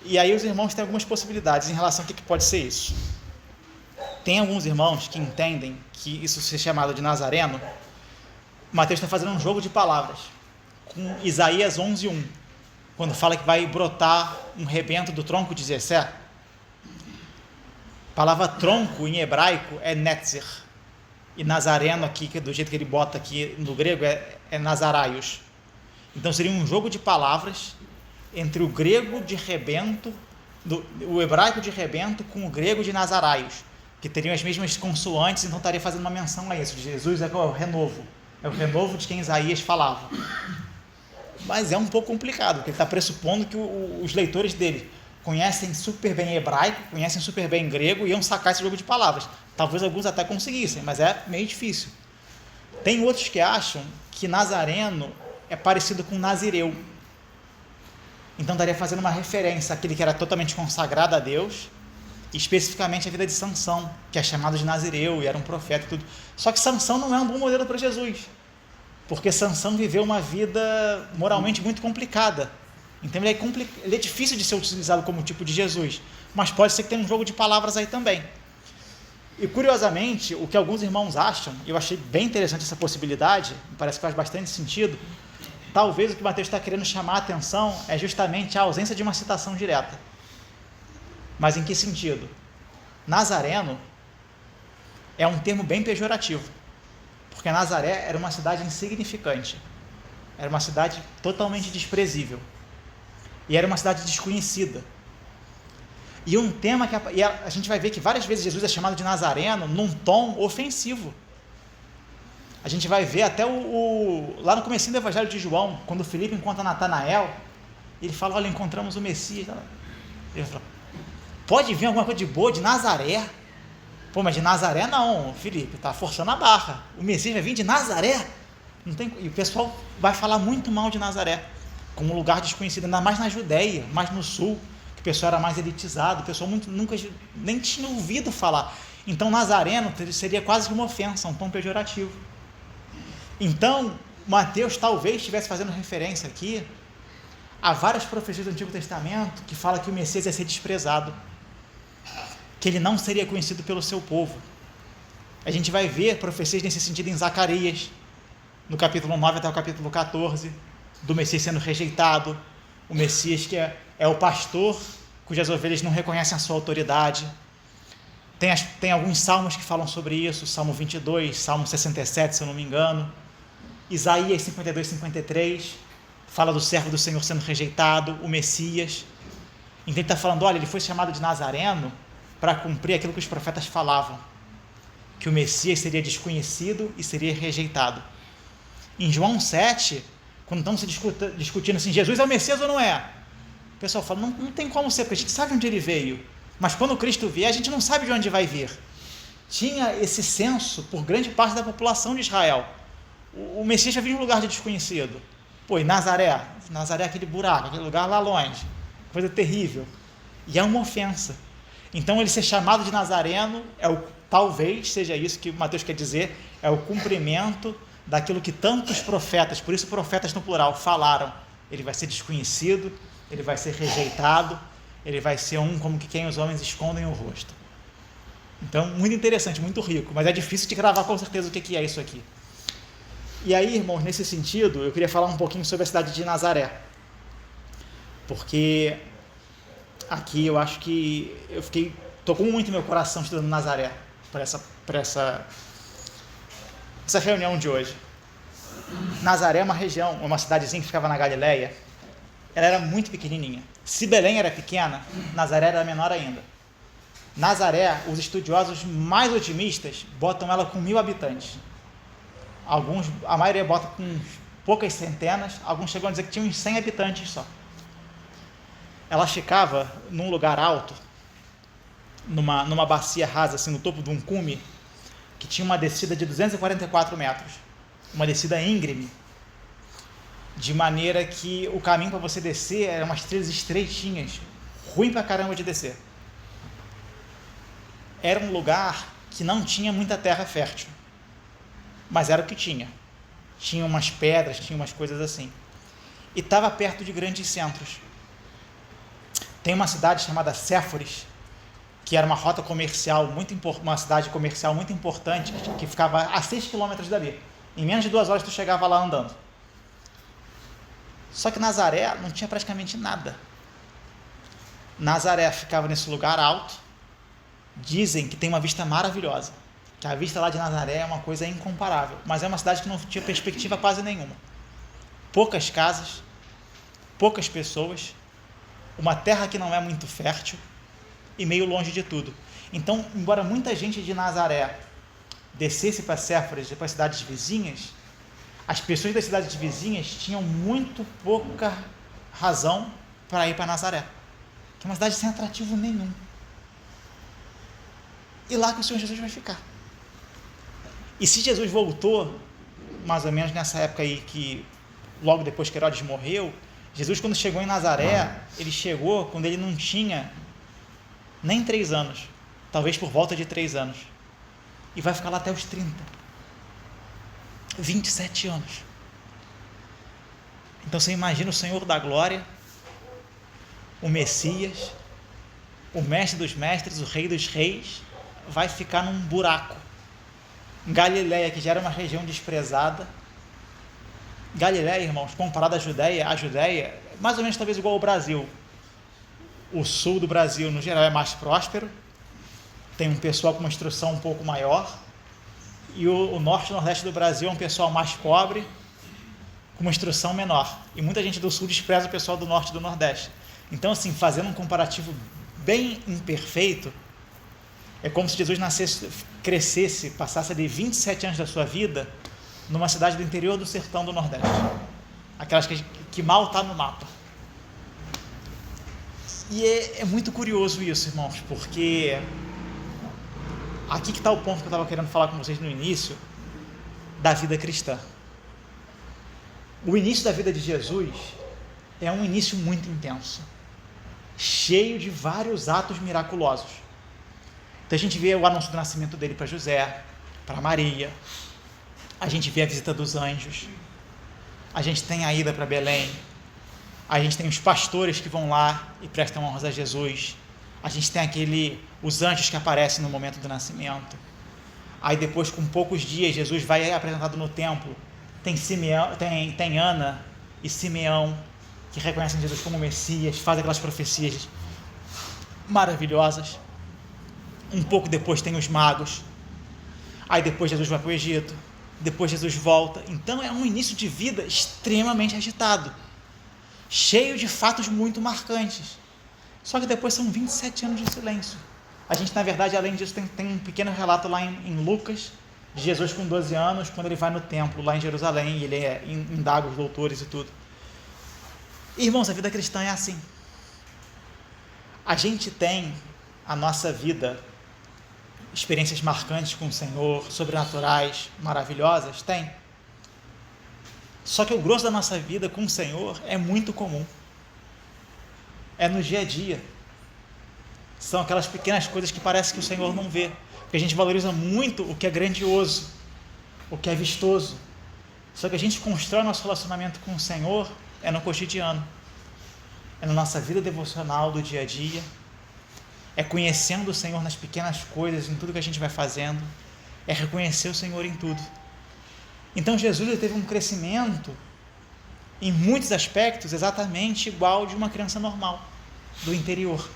E aí os irmãos têm algumas possibilidades em relação ao que pode ser isso. Tem alguns irmãos que entendem que isso ser chamado de Nazareno, Mateus está fazendo um jogo de palavras com Isaías 11:1, quando fala que vai brotar um rebento do tronco de Jessé. A palavra tronco em hebraico é netzer, e Nazareno aqui, que do jeito que ele bota aqui no grego, é Nazaraios. Então seria um jogo de palavras entre o grego de rebento, o hebraico de rebento com o grego de Nazaraios, que teriam as mesmas consoantes, então estaria fazendo uma menção a isso. Jesus é o renovo de quem Isaías falava. Mas é um pouco complicado, porque ele está pressupondo que os leitores dele conhecem super bem hebraico, conhecem super bem grego e iam sacar esse jogo de palavras. Talvez alguns até conseguissem, mas é meio difícil. Tem outros que acham que Nazareno é parecido com Nazireu. Então estaria fazendo uma referência àquele que era totalmente consagrado a Deus, especificamente a vida de Sansão, que é chamado de Nazireu e era um profeta e tudo. Só que Sansão não é um bom modelo para Jesus, porque Sansão viveu uma vida moralmente muito complicada. Então ele é difícil de ser utilizado como tipo de Jesus, mas pode ser que tenha um jogo de palavras aí também. E curiosamente, o que alguns irmãos acham, e eu achei bem interessante essa possibilidade, me parece que faz bastante sentido, talvez o que Mateus está querendo chamar a atenção é justamente a ausência de uma citação direta. Mas em que sentido? Nazareno é um termo bem pejorativo, porque Nazaré era uma cidade insignificante, era uma cidade totalmente desprezível, e era uma cidade desconhecida. E um tema que a gente vai ver que várias vezes Jesus é chamado de Nazareno num tom ofensivo. A gente vai ver até lá no comecinho do Evangelho de João, quando Filipe encontra Natanael, ele fala, olha, encontramos o Messias. Ele fala, pode vir alguma coisa de boa de Nazaré? Pô, mas de Nazaré não, Filipe, está forçando a barra. O Messias vai vir de Nazaré? Não tem, e o pessoal vai falar muito mal de Nazaré, como um lugar desconhecido, ainda mais na Judéia, mais no sul, que o pessoal era mais elitizado, o pessoal nunca nem tinha ouvido falar. Então Nazareno seria quase uma ofensa, um tom pejorativo. Então, Mateus talvez estivesse fazendo referência aqui a várias profecias do Antigo Testamento que falam que o Messias ia ser desprezado, que ele não seria conhecido pelo seu povo. A gente vai ver profecias nesse sentido em Zacarias, no capítulo 9 até o capítulo 14, do Messias sendo rejeitado, o Messias que é o pastor cujas ovelhas não reconhecem a sua autoridade. Tem alguns salmos que falam sobre isso, Salmo 22, Salmo 67, se eu não me engano, Isaías 52, 53, fala do servo do Senhor sendo rejeitado, o Messias. Então ele está falando, olha, ele foi chamado de Nazareno para cumprir aquilo que os profetas falavam, que o Messias seria desconhecido e seria rejeitado. Em João 7, quando estão se discutindo assim, Jesus é o Messias ou não é? O pessoal fala, não tem como ser, porque a gente sabe onde ele veio, mas quando Cristo vier, a gente não sabe de onde vai vir. Tinha esse senso por grande parte da população de Israel. O Messias vai vir de um lugar de desconhecido. Pô, e Nazaré? Nazaré é aquele buraco, aquele lugar lá longe, coisa terrível. E é uma ofensa. Então ele ser chamado de Nazareno, talvez seja isso que Mateus quer dizer, é o cumprimento daquilo que tantos profetas, por isso profetas no plural, falaram. Ele vai ser desconhecido, ele vai ser rejeitado, ele vai ser como que quem os homens escondem o rosto. Então, muito interessante, muito rico, mas é difícil de gravar com certeza o que é isso aqui. E aí, irmãos, nesse sentido, eu queria falar um pouquinho sobre a cidade de Nazaré, porque aqui eu acho que tocou muito meu coração estudando Nazaré para essa reunião de hoje. Nazaré é uma região, uma cidadezinha que ficava na Galileia, ela era muito pequenininha. Se Belém era pequena, Nazaré era menor ainda. Nazaré, os estudiosos mais otimistas botam ela com 1.000 habitantes. A maioria bota com poucas centenas, alguns chegam a dizer que tinha uns 100 habitantes só. Ela ficava num lugar alto, numa bacia rasa, assim, no topo de um cume, que tinha uma descida de 244 metros, uma descida íngreme, de maneira que o caminho para você descer eram umas trilhas estreitinhas, ruim pra caramba de descer. Era um lugar que não tinha muita terra fértil, mas era o que tinha. Tinha umas pedras, tinha umas coisas assim. E estava perto de grandes centros. Tem uma cidade chamada Séforis, que era uma rota comercial uma cidade comercial muito importante, que ficava a 6 quilômetros dali. Em menos de 2 horas tu chegava lá andando. Só que Nazaré não tinha praticamente nada. Nazaré ficava nesse lugar alto. Dizem que tem uma vista maravilhosa, que a vista lá de Nazaré é uma coisa incomparável, mas é uma cidade que não tinha perspectiva quase nenhuma. Poucas casas, poucas pessoas, uma terra que não é muito fértil e meio longe de tudo. Então, embora muita gente de Nazaré descesse para Séforis e para as cidades vizinhas, as pessoas das cidades vizinhas tinham muito pouca razão para ir para Nazaré, que é uma cidade sem atrativo nenhum. E lá que o Senhor Jesus vai ficar. E se Jesus voltou, mais ou menos nessa época aí, que logo depois que Herodes morreu, Jesus, quando chegou em Nazaré, ele chegou quando ele não tinha nem 3 anos, talvez por volta de 3 anos, e vai ficar lá até os 30, 27 anos. Então você imagina o Senhor da glória, o Messias, o mestre dos mestres, o rei dos reis, vai ficar num buraco. Galileia, que já era uma região desprezada. Galileia, irmãos, comparado à Judéia, a Judéia, mais ou menos talvez igual ao Brasil. O sul do Brasil, no geral, é mais próspero, tem um pessoal com uma instrução um pouco maior, e o norte e o nordeste do Brasil é um pessoal mais pobre, com uma instrução menor. E muita gente do sul despreza o pessoal do norte e do nordeste. Então, assim, fazendo um comparativo bem imperfeito, é como se Jesus nascesse, crescesse, passasse ali 27 anos da sua vida numa cidade do interior do sertão do Nordeste. Aquelas que mal está no mapa. E é muito curioso isso, irmãos, porque aqui que está o ponto que eu estava querendo falar com vocês no início da vida cristã. O início da vida de Jesus é um início muito intenso, cheio de vários atos miraculosos. Então a gente vê o anúncio do nascimento dele para José, para Maria, a gente vê a visita dos anjos, a gente tem a ida para Belém, a gente tem os pastores que vão lá e prestam honras a Jesus, a gente tem os anjos que aparecem no momento do nascimento. Aí depois, com poucos dias, Jesus vai apresentado no templo, tem Ana e Simeão, que reconhecem Jesus como Messias, fazem aquelas profecias maravilhosas. Um pouco depois tem os magos, aí depois Jesus vai para o Egito, depois Jesus volta. Então é um início de vida extremamente agitado, cheio de fatos muito marcantes. Só que depois são 27 anos de silêncio. A gente, na verdade, além disso, tem um pequeno relato lá em Lucas, de Jesus com 12 anos, quando ele vai no templo lá em Jerusalém, e ele indaga os doutores e tudo. Irmãos, a vida cristã é assim. A gente tem a nossa vida, experiências marcantes com o Senhor, sobrenaturais, maravilhosas, tem. Só que o grosso da nossa vida com o Senhor é muito comum. É no dia a dia. São aquelas pequenas coisas que parece que o Senhor não vê. Porque a gente valoriza muito o que é grandioso, o que é vistoso. Só que a gente constrói nosso relacionamento com o Senhor é no cotidiano. É na nossa vida devocional do dia a dia. É conhecendo o Senhor nas pequenas coisas, em tudo que a gente vai fazendo. É reconhecer o Senhor em tudo. Então Jesus ele teve um crescimento, em muitos aspectos, exatamente igual de uma criança normal, do interior.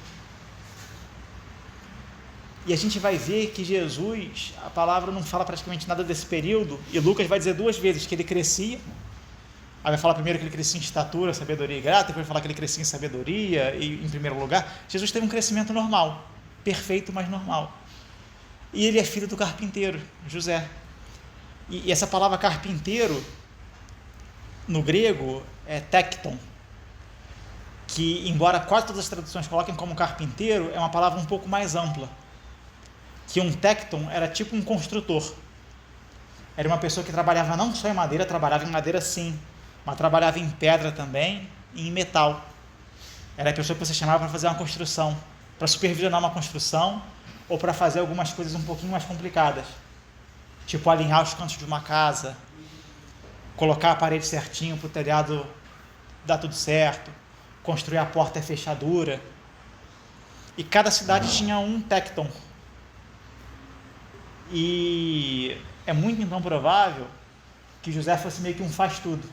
E a gente vai ver que Jesus, a palavra não fala praticamente nada desse período, e Lucas vai dizer 2 vezes que ele crescia. Aí vai falar primeiro que ele crescia em estatura, sabedoria e graça, depois vai falar que ele crescia em sabedoria e em primeiro lugar. Jesus teve um crescimento normal, perfeito, mas normal. E ele é filho do carpinteiro, José. E essa palavra carpinteiro, no grego, é tekton, que embora quase todas as traduções coloquem como carpinteiro, é uma palavra um pouco mais ampla. Que um tekton era tipo um construtor. Era uma pessoa que trabalhava não só em madeira, trabalhava em madeira sim, mas trabalhava em pedra também e em metal. Era a pessoa que você chamava para fazer uma construção, para supervisionar uma construção ou para fazer algumas coisas um pouquinho mais complicadas, tipo alinhar os cantos de uma casa, colocar a parede certinho para o telhado dar tudo certo, construir a porta e a fechadura. E cada cidade tinha um tekton. E é muito então provável que José fosse meio que um faz-tudo.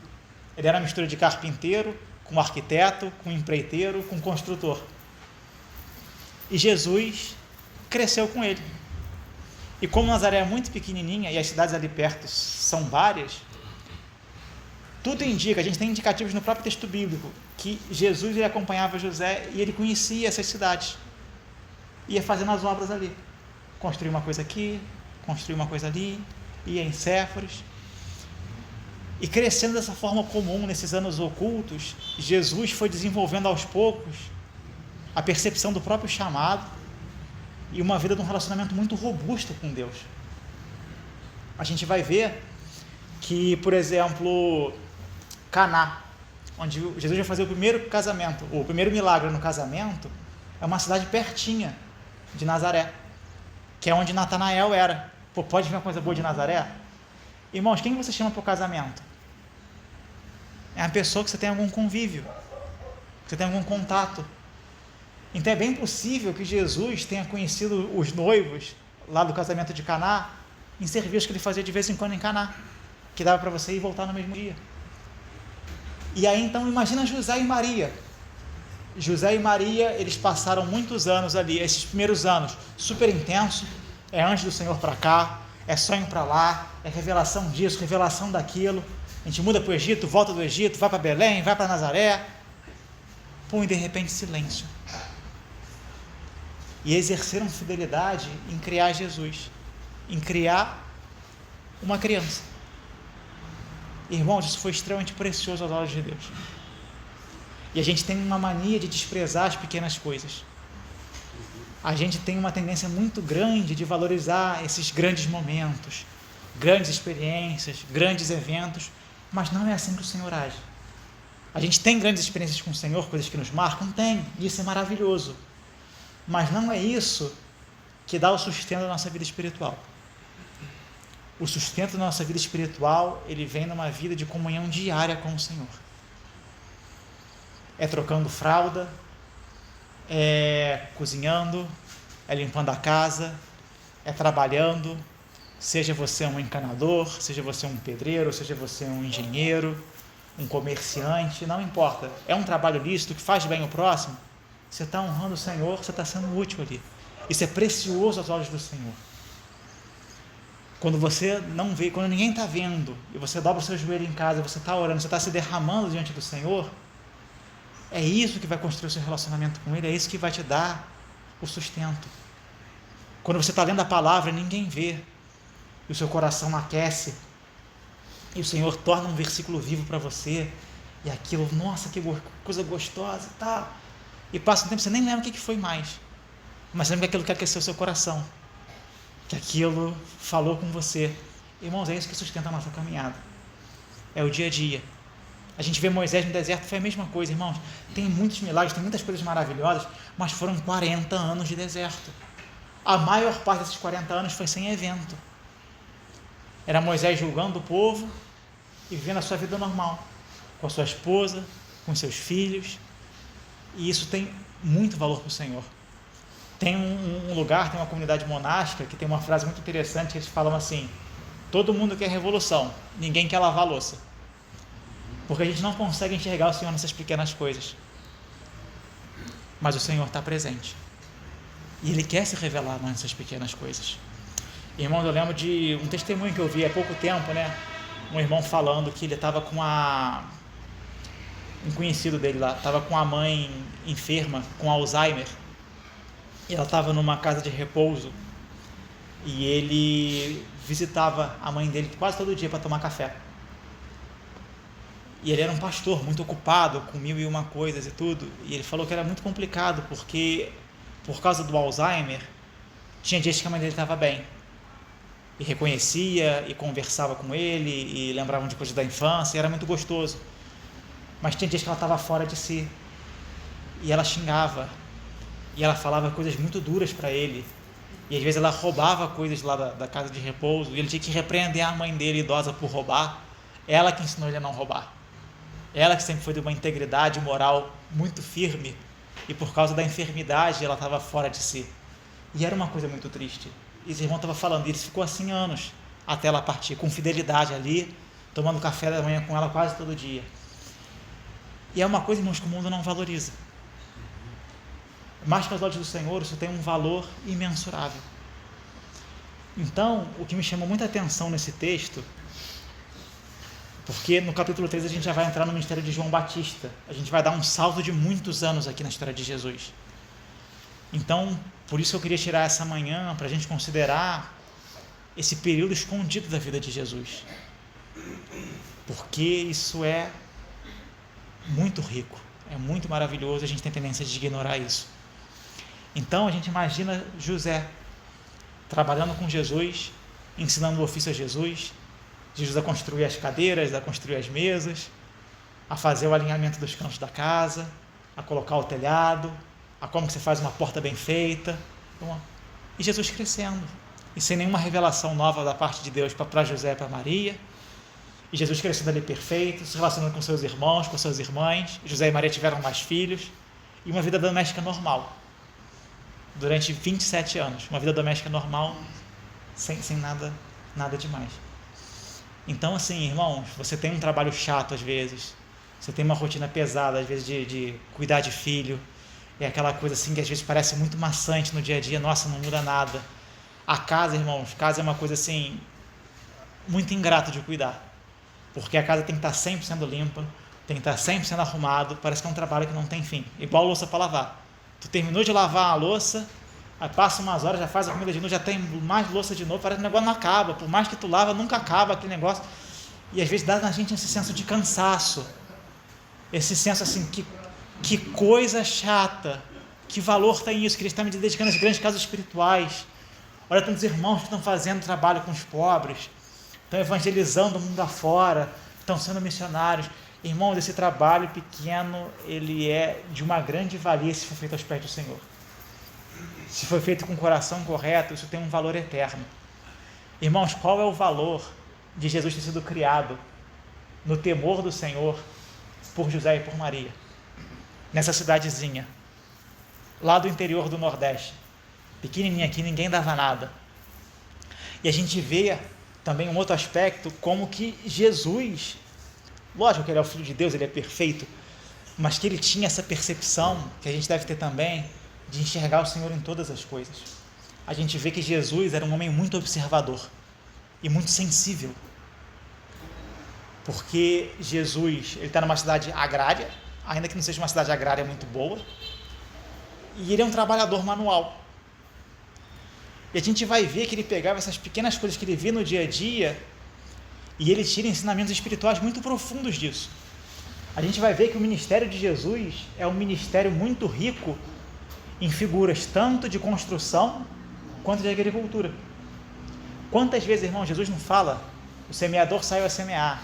Ele era uma mistura de carpinteiro, com arquiteto, com empreiteiro, com construtor. E Jesus cresceu com ele. E como Nazaré é muito pequenininha e as cidades ali perto são várias, tudo indica, a gente tem indicativos no próprio texto bíblico, que Jesus ele acompanhava José e ele conhecia essas cidades. Ia fazendo as obras ali. Construir uma coisa aqui, construir uma coisa ali, ia em Séforis. E crescendo dessa forma comum, nesses anos ocultos, Jesus foi desenvolvendo aos poucos a percepção do próprio chamado e uma vida de um relacionamento muito robusto com Deus. A gente vai ver que, por exemplo, Caná, onde Jesus vai fazer o primeiro casamento, o primeiro milagre no casamento, é uma cidade pertinha de Nazaré, que é onde Natanael era. Pô, pode ver uma coisa boa de Nazaré? Irmãos, quem você chama para o casamento? É uma pessoa que você tem algum convívio, que você tem algum contato. Então é bem possível que Jesus tenha conhecido os noivos lá do casamento de Caná em serviços que ele fazia de vez em quando em Caná, que dava para você ir e voltar no mesmo dia. E aí então imagina José e Maria. José e Maria, eles passaram muitos anos ali, esses primeiros anos, super intenso, é anjo do Senhor para cá, é sonho para lá, é revelação disso, revelação daquilo, a gente muda para o Egito, volta do Egito, vai para Belém, vai para Nazaré, pum, e de repente silêncio. E exerceram fidelidade em criar Jesus, em criar uma criança. Irmãos, isso foi extremamente precioso aos olhos de Deus. E a gente tem uma mania de desprezar as pequenas coisas. A gente tem uma tendência muito grande de valorizar esses grandes momentos, grandes experiências, grandes eventos, mas não é assim que o Senhor age. A gente tem grandes experiências com o Senhor, coisas que nos marcam? Tem, isso é maravilhoso. Mas não é isso que dá o sustento da nossa vida espiritual. O sustento da nossa vida espiritual, ele vem numa vida de comunhão diária com o Senhor. É trocando fralda, é cozinhando, é limpando a casa, é trabalhando, seja você um encanador, seja você um pedreiro, seja você um engenheiro, um comerciante, não importa. É um trabalho lícito que faz bem o próximo, você está honrando o Senhor, você está sendo útil ali. Isso é precioso aos olhos do Senhor. Quando você não vê, quando ninguém está vendo, e você dobra o seu joelho em casa, você está orando, você está se derramando diante do Senhor, é isso que vai construir o seu relacionamento com Ele, é isso que vai te dar o sustento. Quando você está lendo a palavra, ninguém vê, e o seu coração aquece, e o Senhor torna um versículo vivo para você, e aquilo, nossa, que coisa gostosa e tal. E passa um tempo, você nem lembra o que foi mais, mas lembra que aquilo que aqueceu o seu coração, que aquilo falou com você. Irmãos, é isso que sustenta a nossa caminhada, é o dia a dia. A gente vê Moisés no deserto, foi a mesma coisa, irmãos. Tem muitos milagres, tem muitas coisas maravilhosas, mas foram 40 anos de deserto. A maior parte desses 40 anos foi sem evento. Era Moisés julgando o povo e vivendo a sua vida normal, com a sua esposa, com os seus filhos, e isso tem muito valor para o Senhor. Tem um lugar, tem uma comunidade monástica que tem uma frase muito interessante, que eles falam assim: todo mundo quer revolução, ninguém quer lavar a louça. Porque a gente não consegue enxergar o Senhor nessas pequenas coisas. Mas o Senhor está presente. E Ele quer se revelar nessas pequenas coisas. Irmãos, eu lembro de um testemunho que eu vi há pouco tempo, né? Um irmão falando que ele estava com um conhecido dele lá, estava com a mãe enferma, com Alzheimer. E ela estava numa casa de repouso. E ele visitava a mãe dele quase todo dia para tomar café. E ele era um pastor muito ocupado com 1001 coisas e tudo, e ele falou que era muito complicado, porque por causa do Alzheimer, tinha dias que a mãe dele estava bem, e reconhecia, e conversava com ele, e lembravam de coisas da infância, e era muito gostoso. Mas tinha dias que ela estava fora de si, e ela xingava, e ela falava coisas muito duras para ele, e às vezes ela roubava coisas lá da casa de repouso, e ele tinha que repreender a mãe dele, idosa, por roubar. Ela que ensinou ele a não roubar. Ela que sempre foi de uma integridade moral muito firme, e por causa da enfermidade ela estava fora de si. E era uma coisa muito triste. E esse irmão estava falando, e ele ficou assim anos, até ela partir, com fidelidade ali, tomando café da manhã com ela quase todo dia. E é uma coisa, irmãos, que o mundo não valoriza. Mas para os olhos do Senhor, isso tem um valor imensurável. Então, o que me chamou muita atenção nesse texto, porque no capítulo 3 a gente já vai entrar no ministério de João Batista, a gente vai dar um salto de muitos anos aqui na história de Jesus. Então, por isso eu queria tirar essa manhã para a gente considerar esse período escondido da vida de Jesus, porque isso é muito rico, é muito maravilhoso, a gente tem tendência de ignorar isso. Então a gente imagina José trabalhando com Jesus, ensinando o ofício a Jesus a construir as cadeiras, a construir as mesas, a fazer o alinhamento dos cantos da casa, a colocar o telhado, a como que você faz uma porta bem feita. E Jesus crescendo, e sem nenhuma revelação nova da parte de Deus para José e para Maria, e Jesus crescendo ali perfeito, se relacionando com seus irmãos, com suas irmãs. José e Maria tiveram mais filhos, e uma vida doméstica normal, durante 27 anos, uma vida doméstica normal, sem nada demais. Então, assim, irmãos, você tem um trabalho chato às vezes, você tem uma rotina pesada, às vezes, de cuidar de filho, é aquela coisa assim que às vezes parece muito maçante no dia a dia, nossa, não muda nada. A casa, irmãos, casa é uma coisa assim, muito ingrata de cuidar, porque a casa tem que estar sempre sendo limpa, tem que estar sempre sendo arrumado, parece que é um trabalho que não tem fim, igual a louça para lavar. Tu terminou de lavar a louça, aí passa umas horas, já faz a comida de novo, já tem mais louça de novo, parece que o negócio não acaba, por mais que tu lava, nunca acaba aquele negócio, e às vezes dá na gente esse senso de cansaço, esse senso assim, que coisa chata, que valor tem isso, que eles estão me dedicando às grandes causas espirituais. Olha tantos irmãos que estão fazendo trabalho com os pobres, estão evangelizando o mundo afora, estão sendo missionários. Irmãos, esse trabalho pequeno, ele é de uma grande valia se for feito aos pés do Senhor. Se for feito com o coração correto, isso tem um valor eterno. Irmãos, qual é o valor de Jesus ter sido criado no temor do Senhor por José e por Maria, nessa cidadezinha, lá do interior do Nordeste, pequenininha aqui, ninguém dava nada. E a gente vê também um outro aspecto, como que Jesus, lógico que ele é o Filho de Deus, ele é perfeito, mas que ele tinha essa percepção, que a gente deve ter também, de enxergar o Senhor em todas as coisas. A gente vê que Jesus era um homem muito observador e muito sensível, porque Jesus, ele está numa cidade agrária, ainda que não seja uma cidade agrária muito boa, e ele é um trabalhador manual. E a gente vai ver que ele pegava essas pequenas coisas que ele via no dia a dia, e ele tira ensinamentos espirituais muito profundos disso. A gente vai ver que o ministério de Jesus é um ministério muito rico em figuras tanto de construção quanto de agricultura. Quantas vezes, irmão, Jesus não fala: o semeador saiu a semear,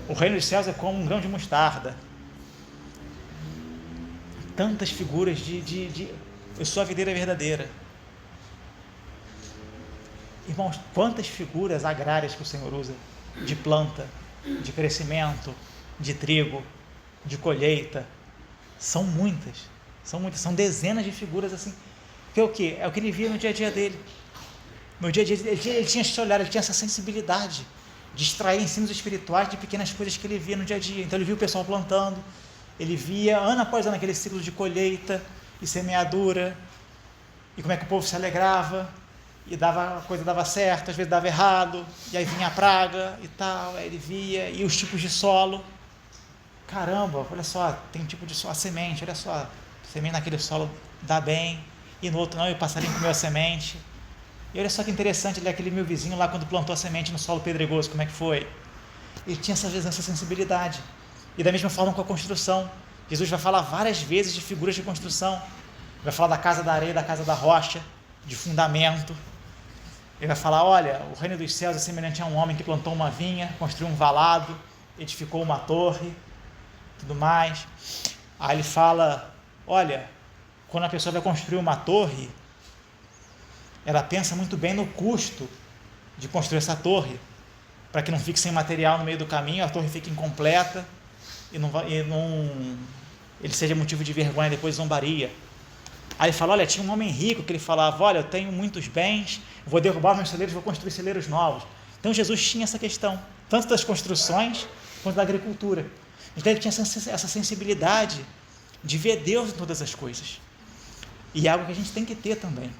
o reino dos céus é como um grão de mostarda. Tantas figuras de eu sou a videira verdadeira. Irmãos, quantas figuras agrárias que o Senhor usa, de planta, de crescimento, de trigo, de colheita. São muitas, são dezenas de figuras assim, que é o quê? É o que ele via no dia a dia dele. No dia a dia ele tinha esse olhar, ele tinha essa sensibilidade de extrair ensinos espirituais de pequenas coisas que ele via no dia a dia. Então ele via o pessoal plantando, ele via ano após ano aquele ciclo de colheita e semeadura, e como é que o povo se alegrava, e a coisa dava certo, às vezes dava errado, e aí vinha a praga e tal, aí ele via, e os tipos de solo. Caramba, olha só, tem um tipo de solo, a semente, olha só, semente naquele solo dá bem, e no outro não, e o passarinho comeu a semente. E olha só que interessante, ele é aquele meu vizinho lá quando plantou a semente no solo pedregoso, como é que foi? Ele tinha essa sensibilidade. E da mesma forma com a construção. Jesus vai falar várias vezes de figuras de construção. Vai falar da casa da areia, da casa da rocha, de fundamento. Ele vai falar: olha, o reino dos céus é semelhante a um homem que plantou uma vinha, construiu um valado, edificou uma torre, tudo mais. Aí ele fala: olha, quando a pessoa vai construir uma torre, ela pensa muito bem no custo de construir essa torre, para que não fique sem material no meio do caminho, a torre fique incompleta e ele seja motivo de vergonha, depois zombaria. Aí ele fala: olha, tinha um homem rico que ele falava: olha, eu tenho muitos bens, vou derrubar meus celeiros, vou construir celeiros novos. Então Jesus tinha essa questão, tanto das construções quanto da agricultura. Então ele tinha essa sensibilidade de ver Deus em todas as coisas. E é algo que a gente tem que ter também.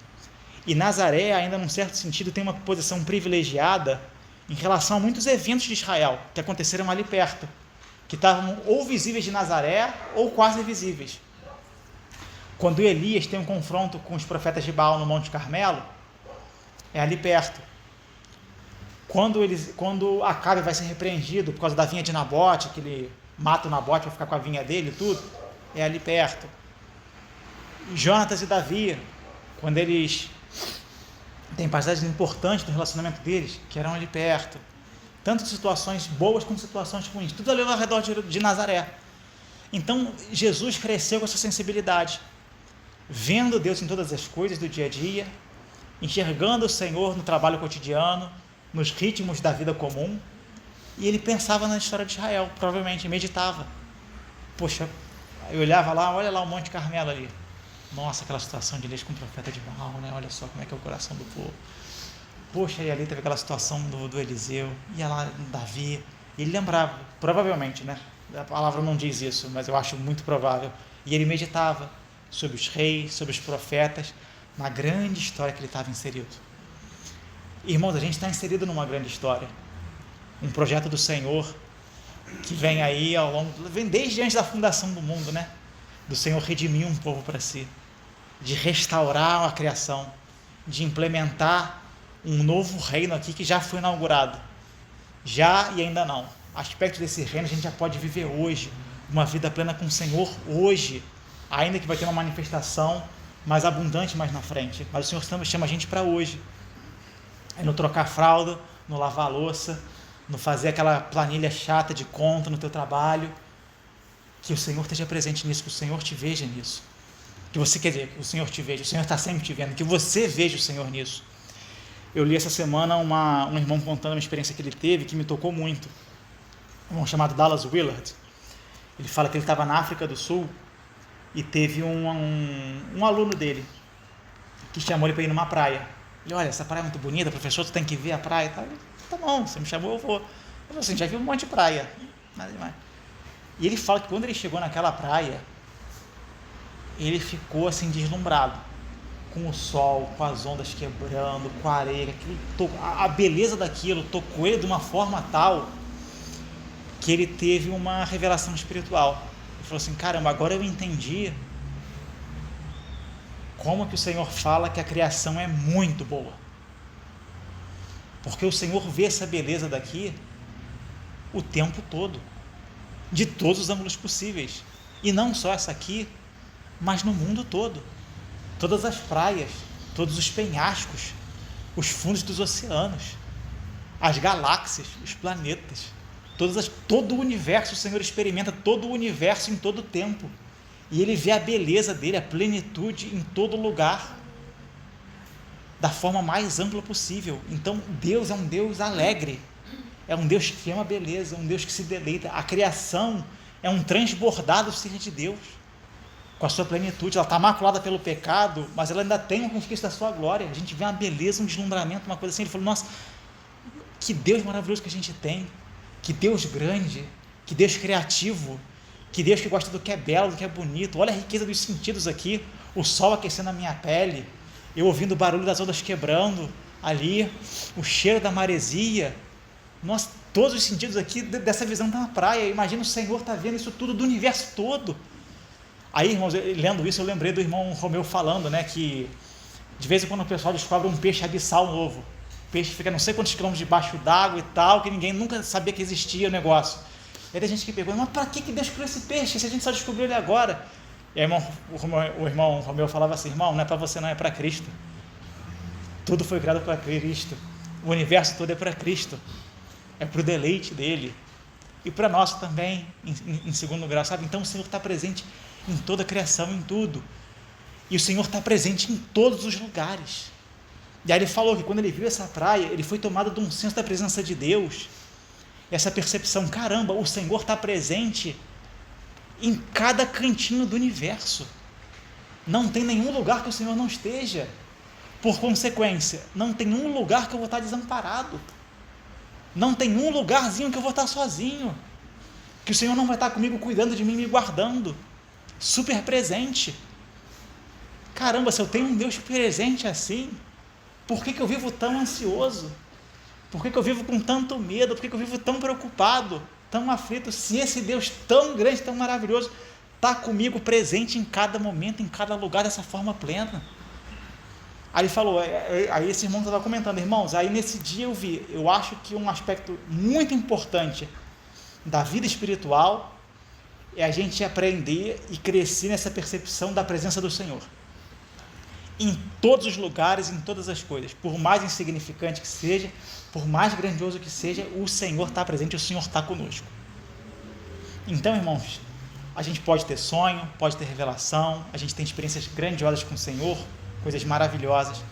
E Nazaré, ainda num certo sentido, tem uma posição privilegiada em relação a muitos eventos de Israel que aconteceram ali perto, que estavam ou visíveis de Nazaré ou quase visíveis. Quando Elias tem um confronto com os profetas de Baal no Monte Carmelo, é ali perto. Quando Acabe vai ser repreendido por causa da vinha de Nabote, que ele mata o Nabote para ficar com a vinha dele e tudo, é ali perto. Jonatas e Davi, quando eles têm passagens importantes do relacionamento deles, que eram ali perto, tanto de situações boas como situações ruins, tudo ali ao redor de Nazaré. Então Jesus cresceu com essa sensibilidade, vendo Deus em todas as coisas do dia a dia, enxergando o Senhor no trabalho cotidiano, nos ritmos da vida comum, e ele pensava na história de Israel, provavelmente, meditava. Poxa, eu olhava lá, olha lá o Monte Carmelo ali. Nossa, aquela situação de Elias com o profeta de Baal, né? Olha só como é que é o coração do povo. Poxa, e ali teve aquela situação do Eliseu, ia lá Davi, e ele lembrava, provavelmente, né? A palavra não diz isso, mas eu acho muito provável. E ele meditava sobre os reis, sobre os profetas, na grande história que ele estava inserido. Irmãos, a gente está inserido numa grande história, um projeto do Senhor que vem aí ao longo, vem desde antes da fundação do mundo, né? Do Senhor redimir um povo para si, de restaurar a criação, de implementar um novo reino aqui que já foi inaugurado, já e ainda não. Aspectos desse reino a gente já pode viver hoje, uma vida plena com o Senhor hoje, ainda que vai ter uma manifestação mais abundante mais na frente, mas o Senhor chama a gente para hoje, é no trocar fralda, no lavar a louça, no fazer aquela planilha chata de conta no teu trabalho, que o Senhor esteja presente nisso, que o Senhor te veja nisso, que você, quer dizer, que o Senhor te veja, o Senhor está sempre te vendo, que você veja o Senhor nisso. Eu li essa semana um irmão contando uma experiência que ele teve, que me tocou muito, um irmão chamado Dallas Willard. Ele fala que ele estava na África do Sul e teve um aluno dele que chamou ele para ir numa praia. Ele, olha, essa praia é muito bonita, professor, tu tem que ver a praia e tal. Ele, tá bom, você me chamou, eu vou. Eu falei assim, já viu um monte de praia, nada demais. E ele fala que quando ele chegou naquela praia, ele ficou assim deslumbrado, com o sol, com as ondas quebrando, com a areia, a beleza daquilo tocou ele de uma forma tal que ele teve uma revelação espiritual. Ele falou assim, caramba, agora eu entendi como que o Senhor fala que a criação é muito boa. Porque o Senhor vê essa beleza daqui o tempo todo, de todos os ângulos possíveis. E não só essa aqui, mas no mundo todo. Todas as praias, todos os penhascos, os fundos dos oceanos, as galáxias, os planetas, todo o universo. O Senhor experimenta todo o universo em todo o tempo. E Ele vê a beleza dele, a plenitude em todo lugar, da forma mais ampla possível. Então Deus é um Deus alegre, é um Deus que ama a beleza, é um Deus que se deleita. A criação é um transbordado ser de Deus, com a sua plenitude. Ela está maculada pelo pecado, mas ela ainda tem um resquício da sua glória. A gente vê uma beleza, um deslumbramento, uma coisa assim. Ele falou, nossa, que Deus maravilhoso que a gente tem, que Deus grande, que Deus criativo, que Deus que gosta do que é belo, do que é bonito. Olha a riqueza dos sentidos aqui, o sol aquecendo a minha pele, eu ouvindo o barulho das ondas quebrando ali, o cheiro da maresia. Nossa, todos os sentidos aqui dessa visão da praia. Imagina o Senhor está vendo isso tudo do universo todo. Aí, irmãos, lendo isso, eu lembrei do irmão Romeu falando, né, que de vez em quando o pessoal descobre um peixe abissal novo. O peixe fica não sei quantos quilômetros debaixo d'água e tal, que ninguém nunca sabia que existia o negócio. E aí tem gente que pergunta, mas para que Deus criou esse peixe, se a gente só descobriu ele agora? E aí o irmão Romeu falava assim, irmão, não é para você não, é para Cristo. Tudo foi criado para Cristo. O universo todo é para Cristo. É para o deleite dele. E para nós também, em segundo grau, sabe? Então o Senhor está presente em toda a criação, em tudo. E o Senhor está presente em todos os lugares. E aí ele falou que quando ele viu essa praia, ele foi tomado de um senso da presença de Deus. Essa percepção, caramba, o Senhor está presente em cada cantinho do universo. Não tem nenhum lugar que o Senhor não esteja. Por consequência, não tem um lugar que eu vou estar desamparado. Não tem um lugarzinho que eu vou estar sozinho. Que o Senhor não vai estar comigo cuidando de mim, me guardando. Super presente. Caramba, se eu tenho um Deus presente assim, por que eu vivo tão ansioso? Por que eu vivo com tanto medo? Por que eu vivo tão preocupado, tão aflito? Se esse Deus tão grande, tão maravilhoso, está comigo presente em cada momento, em cada lugar, dessa forma plena. Aí ele falou, aí esse irmão estava comentando, irmãos, aí nesse dia eu acho que um aspecto muito importante da vida espiritual é a gente aprender e crescer nessa percepção da presença do Senhor. Em todos os lugares, em todas as coisas, por mais insignificante que seja, por mais grandioso que seja, o Senhor está presente, o Senhor está conosco. Então, irmãos, a gente pode ter sonho, pode ter revelação, a gente tem experiências grandiosas com o Senhor, coisas maravilhosas.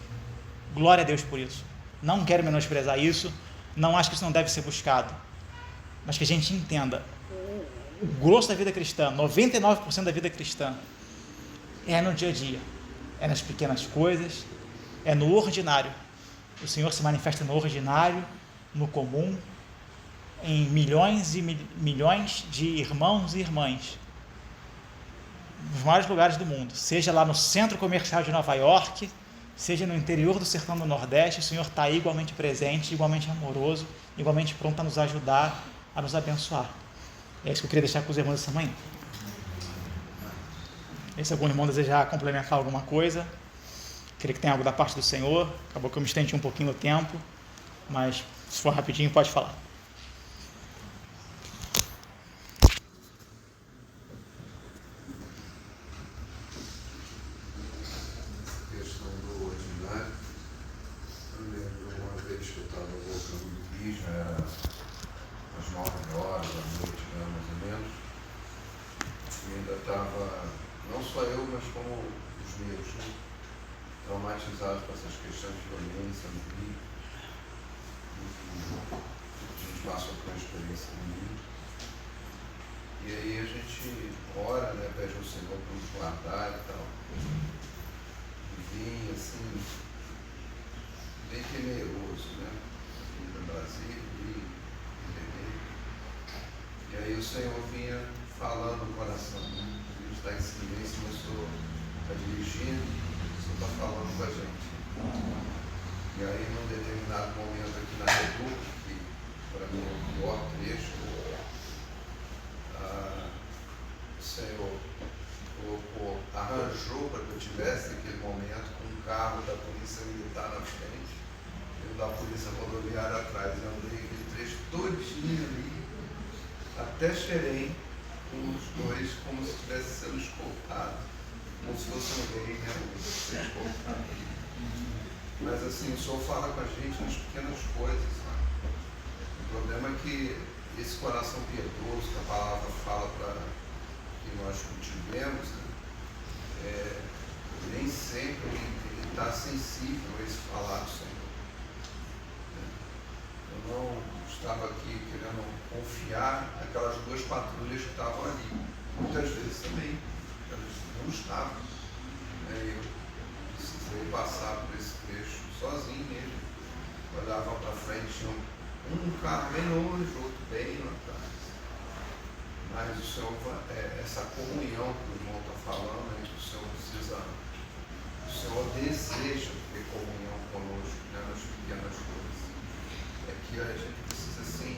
Glória a Deus por isso. Não quero menosprezar isso, não acho que isso não deve ser buscado, mas que a gente entenda, o grosso da vida cristã, 99% da vida cristã, é no dia a dia, é nas pequenas coisas, é no ordinário. O Senhor se manifesta no ordinário, no comum, em milhões e milhões de irmãos e irmãs, nos maiores lugares do mundo, seja lá no centro comercial de Nova York, seja no interior do sertão do Nordeste, o Senhor está aí igualmente presente, igualmente amoroso, igualmente pronto a nos ajudar, a nos abençoar. É isso que eu queria deixar com os irmãos essa manhã. Se algum irmão desejar complementar alguma coisa, queria que tenha algo da parte do Senhor. Acabou que eu me estendi um pouquinho no tempo, mas se for rapidinho pode falar. Traumatizado com essas questões de violência no Rio, a gente passou por uma experiência no Rio, e aí a gente ora, né, pede ao Senhor para nos guardar e tal, e vim assim, bem temeroso, né, vim do Brasil, e aí o Senhor vinha falando no coração, né, a gente está em silêncio, mas o Senhor está dirigindo, está falando com a gente. E aí, num determinado momento aqui na República, que para mim é o pior trecho, o Senhor arranjou para que eu tivesse naquele momento com um carro da Polícia Militar na frente e o da Polícia Rodoviária atrás. Eu andei aquele trecho todinho ali, até Xerém, com os dois como se estivesse sendo escoltado. Como se fosse um rei, né? Mas assim, o Senhor fala com a gente nas pequenas coisas, sabe? O problema é que esse coração piedoso que a palavra fala para que nós cultivemos, né? Nem sempre ele está sensível a esse falar do Senhor. Eu não estava aqui querendo confiar naquelas duas patrulhas que estavam ali. Muitas vezes também não estava. Eu precisei passar por esse trecho sozinho mesmo. Olhava para frente, tinha um carro bem longe, outro bem lá atrás. Mas o Senhor, essa comunhão que o irmão está falando, que o Senhor deseja ter comunhão conosco, né, nas pequenas coisas. É que a gente precisa assim,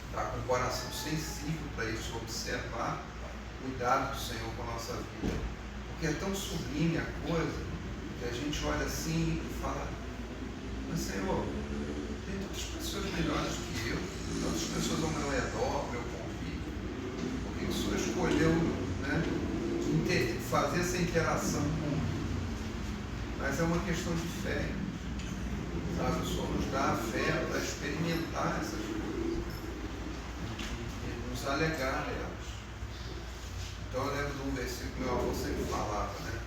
estar com o coração sensível para isso, observar cuidado do Senhor com a nossa vida, porque é tão sublime a coisa que a gente olha assim e fala, mas Senhor, tem tantas pessoas melhores que eu, tantas pessoas ao meu redor, ao meu convívio, porque o Senhor escolheu, né, fazer essa interação comigo. Mas é uma questão de fé, sabe? O Senhor nos dá a fé para experimentar essas coisas e nos alegar nelas. Então eu lembro de um versículo que meu avô sempre falava, né?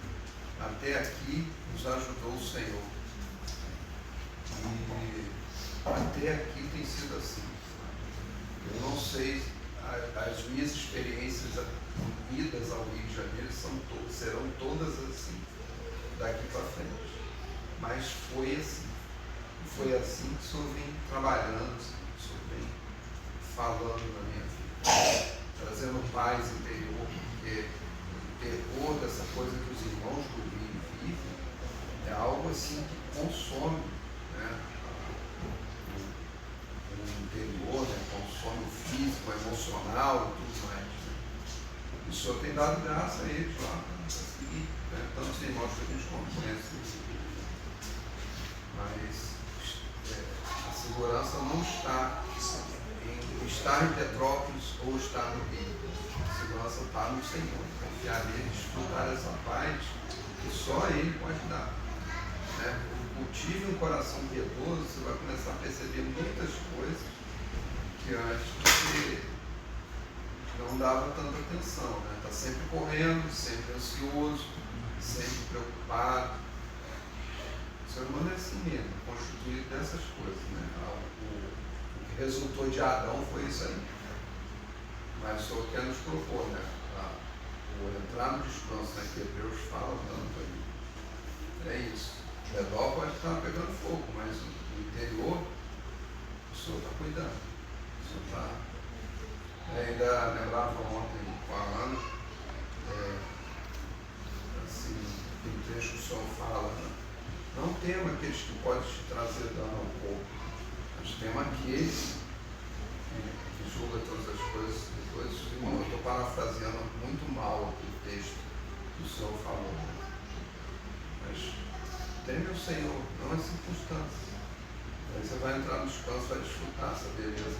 Até aqui nos ajudou o Senhor. E até aqui tem sido assim. Eu não sei, as minhas experiências idas ao Rio de Janeiro serão todas assim, daqui para frente. Mas foi assim. E foi assim que o Senhor vem trabalhando, o Senhor vem falando na minha vida, trazendo paz interior. Porque o terror dessa coisa que os irmãos do Rio vivem é algo assim que consome, né, o interior, né, consome o físico, o emocional e tudo mais. Né? E o Senhor tem dado graça a eles lá para seguir, né? Tantos irmãos que a gente não conhece. Mas a segurança não está em estar em Petrópolis ou estar no Rio. A segurança está no Senhor. Confiar nele, desfrutar essa paz que só Ele pode dar. Né? Cultive um coração piedoso, você vai começar a perceber muitas coisas que antes você não dava tanta atenção. Está sempre correndo, sempre ansioso, sempre preocupado. O ser humano é assim mesmo, constituído dessas coisas. Né? O que resultou de Adão foi isso aí. Mas o Senhor quer nos propor, né? O entrar no descanso, né? Que Hebreus fala tanto aí. É isso. O redor pode estar pegando fogo, mas o interior, o Senhor está cuidando. O Senhor está. Ainda lembrava ontem com a Ana, assim, tem trecho que o Senhor fala, né? Não tema aqueles que podem te trazer dano ao corpo, mas tema aqueles que julga todas as coisas. Depois, irmão, eu estou parafraseando muito mal aqui o texto que o Senhor falou. Mas teme o Senhor, não as circunstâncias. Aí você vai entrar no descanso, vai desfrutar essa beleza